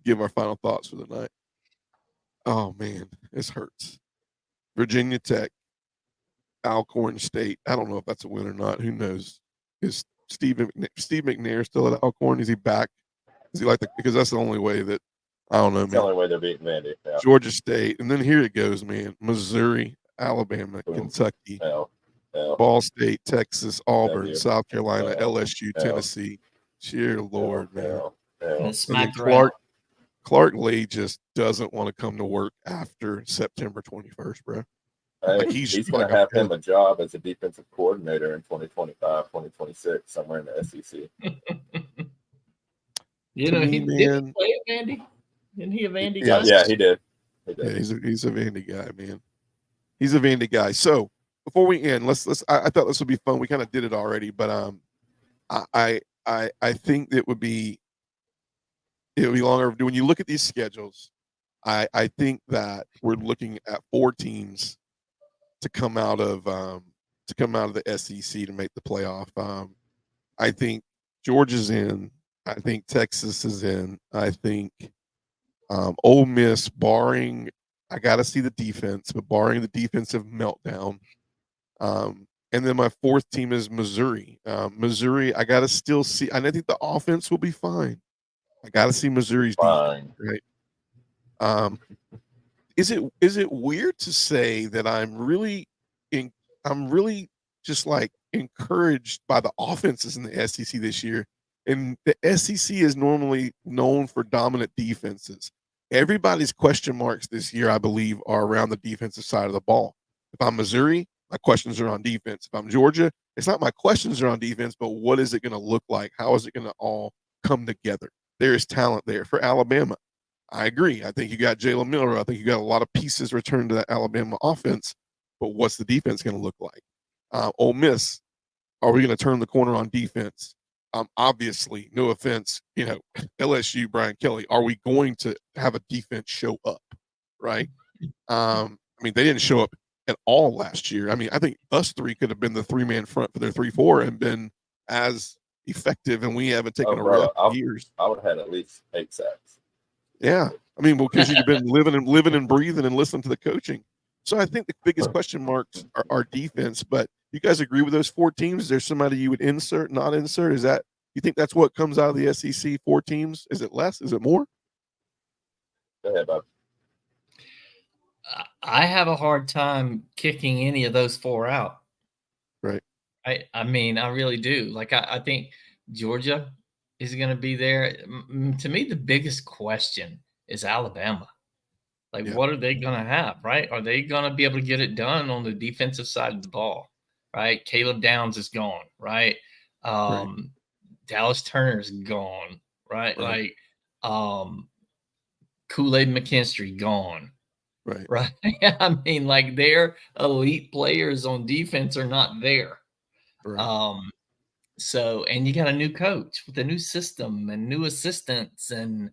give our final thoughts for the night. Oh man, this hurts. Virginia Tech, Alcorn State. I don't know if that's a win or not. Who knows? Is Steve McNair still at Alcorn? Is he back? Is he because that's the only way that I don't know, man. It's the only way they're beating Vandy. Yeah. Georgia State, and then here it goes, man. Missouri, Alabama, Kentucky, Ball State, Texas, Auburn, South Carolina, LSU, Tennessee. Dear Lord, man. And then Clark Lee just doesn't want to come to work after September 21st, bro. Hey, he's going to have him a job as a defensive coordinator in 2025, 2026, somewhere in the SEC. He didn't play at Vandy. Isn't he a Vandy guy? Yeah, he did. Yeah, he's a Vandy guy, man. He's a Vandy guy. So before we end, let's. I thought this would be fun. We kind of did it already, but I think it would be longer. When you look at these schedules, I think that we're looking at 4 teams to come out of the SEC to make the playoff. I think Georgia's in. I think Texas is in. I think Ole Miss, barring, I got to see the defense, but barring the defensive meltdown. And then my 4th team is Missouri. Missouri, I got to still see, and I think the offense will be fine. I got to see Missouri's defense, right? Is it weird to say that I'm really just like encouraged by the offenses in the SEC this year? And the SEC is normally known for dominant defenses. Everybody's question marks this year, I believe, are around the defensive side of the ball. If I'm Missouri, my questions are on defense. If I'm Georgia, it's not my questions are on defense, but what is it going to look like? How is it going to all come together? There is talent there. For Alabama, I agree. I think you got Jalen Miller. I think you got a lot of pieces returned to that Alabama offense, but what's the defense going to look like? Ole Miss, are we going to turn the corner on defense? Obviously, no offense, LSU, Brian Kelly, are we going to have a defense show up, right? I mean, they didn't show up at all last year. I mean, I think us 3 could have been the 3-man front for their 3-4 and been as effective, and we haven't taken a rep in years. I would have had at least 8 sacks. Yeah. I mean, because you've been living and breathing and listening to the coaching. So I think the biggest question marks are defense, but you guys agree with those 4 teams? Is there somebody you would insert, not insert? Is that, you think that's what comes out of the SEC, 4 teams? Is it less? Is it more? Go ahead, Bob. I have a hard time kicking any of those 4 out. Right. I mean, I really do. Like, I think Georgia is going to be there. To me, the biggest question is Alabama. Like, what are they going to have, right? Are they going to be able to get it done on the defensive side of the ball, right? Caleb Downs is gone, right? Dallas Turner's gone, right? Like, Kool-Aid McKinstry gone, right? I mean, like, their elite players on defense are not there. Right. So, and you got a new coach with a new system and new assistants and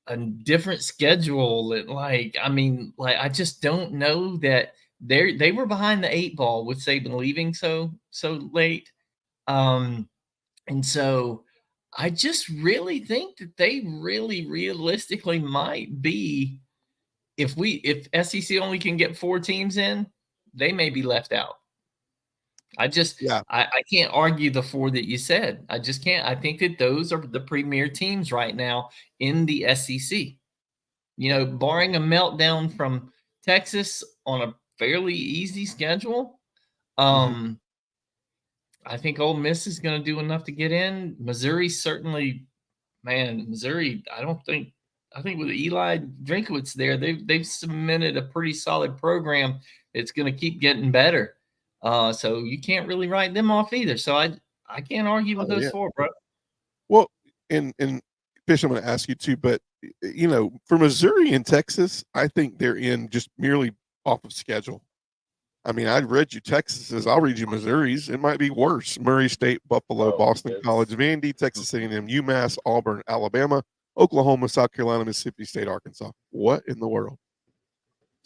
a different schedule. And I just don't know that they were behind the 8 ball with Saban leaving so late. And so I just really think that they really realistically might be, if SEC only can get 4 teams in, they may be left out. I can't argue the 4 that you said. I just can't. I think that those are the premier teams right now in the SEC. Barring a meltdown from Texas on a fairly easy schedule, I think Ole Miss is going to do enough to get in. Missouri certainly, Missouri. I think with Eli Drinkwitz there, they've cemented a pretty solid program. It's going to keep getting better. So you can't really write them off either. So I can't argue with those 4, bro. Well, and Fish, I'm going to ask you too, but for Missouri and Texas, I think they're in just merely off of schedule. I mean, I read you Texas's. I'll read you Missouri's. It might be worse. Murray State, Buffalo, Boston College, Vandy, Texas A&M, UMass, Auburn, Alabama, Oklahoma, South Carolina, Mississippi State, Arkansas. What in the world?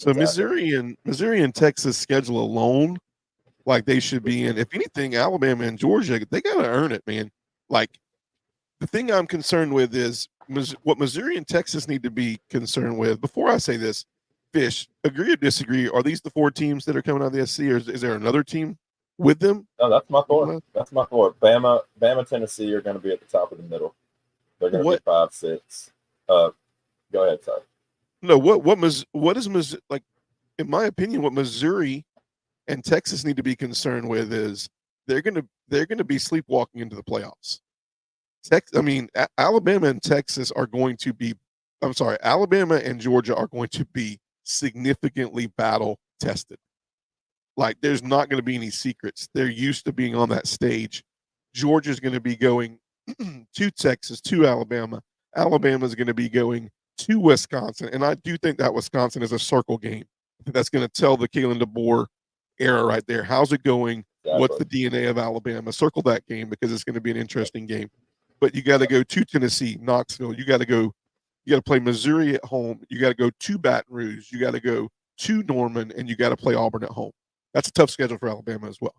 So Missouri and Texas schedule alone, like they should be in. If anything, Alabama and Georgia, they got to earn it, man. Like the thing I'm concerned with is what Missouri and Texas need to be concerned with. Before I say this, Fish, agree or disagree? Are these the 4 teams that are coming out of the SC, or is there another team with them? No, that's my 4. That's my 4. Bama, Tennessee are going to be at the top of the middle. They're going to be 5, 6. Go ahead, sorry. No, what is like? In my opinion, what Missouri and Texas need to be concerned with is they're gonna be sleepwalking into the playoffs. Alabama and Texas are going to be. I'm sorry, Alabama and Georgia are going to be significantly battle tested. Like there's not going to be any secrets. They're used to being on that stage. Georgia's going to be going to Texas, to Alabama. Alabama's going to be going to Wisconsin, and I do think that Wisconsin is a circle game. I think that's going to tell the Kalen DeBoer era right there. How's it going? Exactly. What's the DNA of Alabama? Circle that game because it's going to be an interesting game. But you got to go to Tennessee, Knoxville. You got to play Missouri at home. You got to go to Baton Rouge. You got to go to Norman, and you got to play Auburn at home. That's a tough schedule for Alabama as well.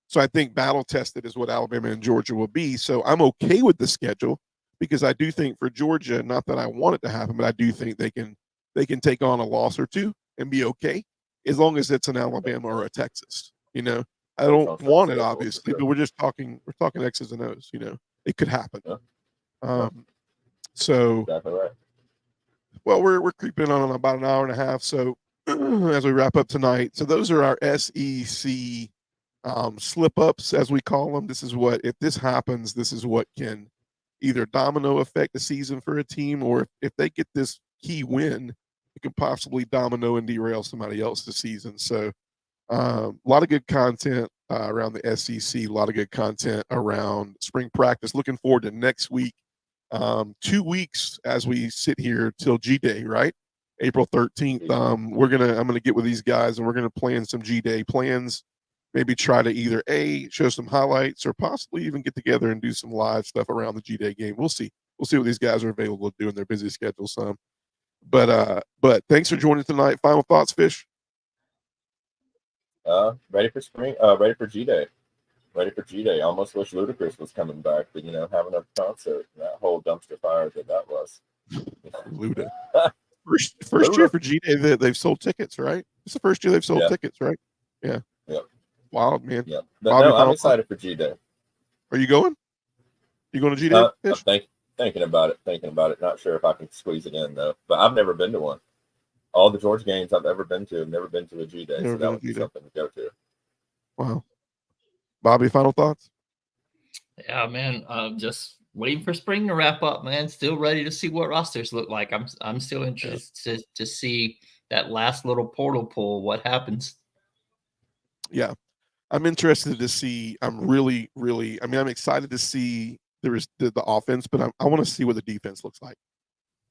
So I think battle tested is what Alabama and Georgia will be. So I'm okay with the schedule because I do think for Georgia, not that I want it to happen, but I do think they can take on a loss or two and be okay as long as it's an Alabama or a Texas. You know, I don't want it obviously, but we're talking X's and O's. You know, it could happen. Yeah. So exactly right. Well, we're creeping on about an hour and a half. So as we wrap up tonight, so those are our SEC slip ups, as we call them. This is what, if this happens, this is what can either domino affect the season for a team, or if they get this key win, it could possibly domino and derail somebody else's season. So a lot of good content around the SEC, a lot of good content around spring practice. Looking forward to next week. 2 weeks as we sit here till G-Day, right? April 13th. I'm gonna get with these guys and we're gonna plan some G-Day plans. Maybe try to either show some highlights or possibly even get together and do some live stuff around the G-Day game. We'll see. We'll see what these guys are available to do in their busy schedules. But thanks for joining tonight. Final thoughts, Fish? Ready for spring. Ready for G-Day. Ready for G-Day. Almost wish Ludacris was coming back, but having a concert, that whole dumpster fire that was. Luda. First year for G-Day that they've sold tickets, right? It's the first year they've sold tickets, right? Yeah. Yep. Wild, man. Yeah. No, I'm excited for G-Day. Are you going? You going to G-Day? I'm thinking about it. Not sure if I can squeeze it in though. But I've never been to one. All the Georgia games I've ever been to, I've never been to a G-Day. So that would be something to go to. Wow. Bobby, final thoughts? Yeah, man. Just waiting for spring to wrap up, man. Still ready to see what rosters look like. I'm still interested to see that last little portal pull. What happens? Yeah, I'm interested to see. I'm really, really. I mean, I'm excited to see the offense, but I want to see what the defense looks like.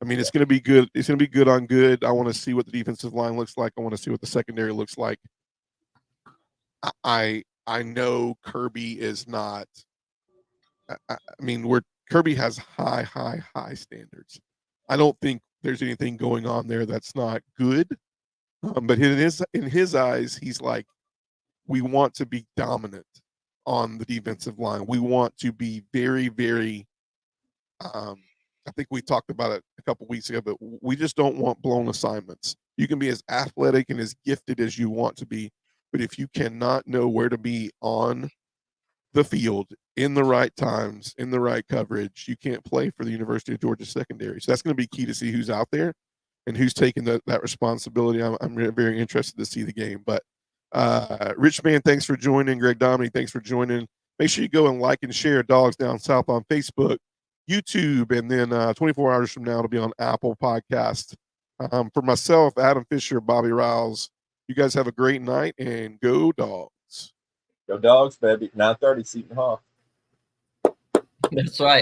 I mean, it's going to be good. It's going to be good on good. I want to see what the defensive line looks like. I want to see what the secondary looks like. I know Kirby is not. I mean, Kirby has high standards. I don't think there's anything going on there that's not good. But in his eyes, he's like, we want to be dominant on the defensive line. We want to be very, very. I think we talked about it a couple weeks ago, but we just don't want blown assignments. You can be as athletic and as gifted as you want to be, but if you cannot know where to be on the field in the right times, in the right coverage, you can't play for the University of Georgia secondary. So that's going to be key to see who's out there and who's taking that responsibility. I'm very interested to see the game. But Rich Man, thanks for joining. Greg Dominic, thanks for joining. Make sure you go and like and share Dogs Down South on Facebook, YouTube, and then 24 hours from now it'll be on Apple Podcast. For myself, Adam Fisher, Bobby Ryals, you guys have a great night and go Dogs. Go Dogs, baby. 9:30, Seton Hall. That's right.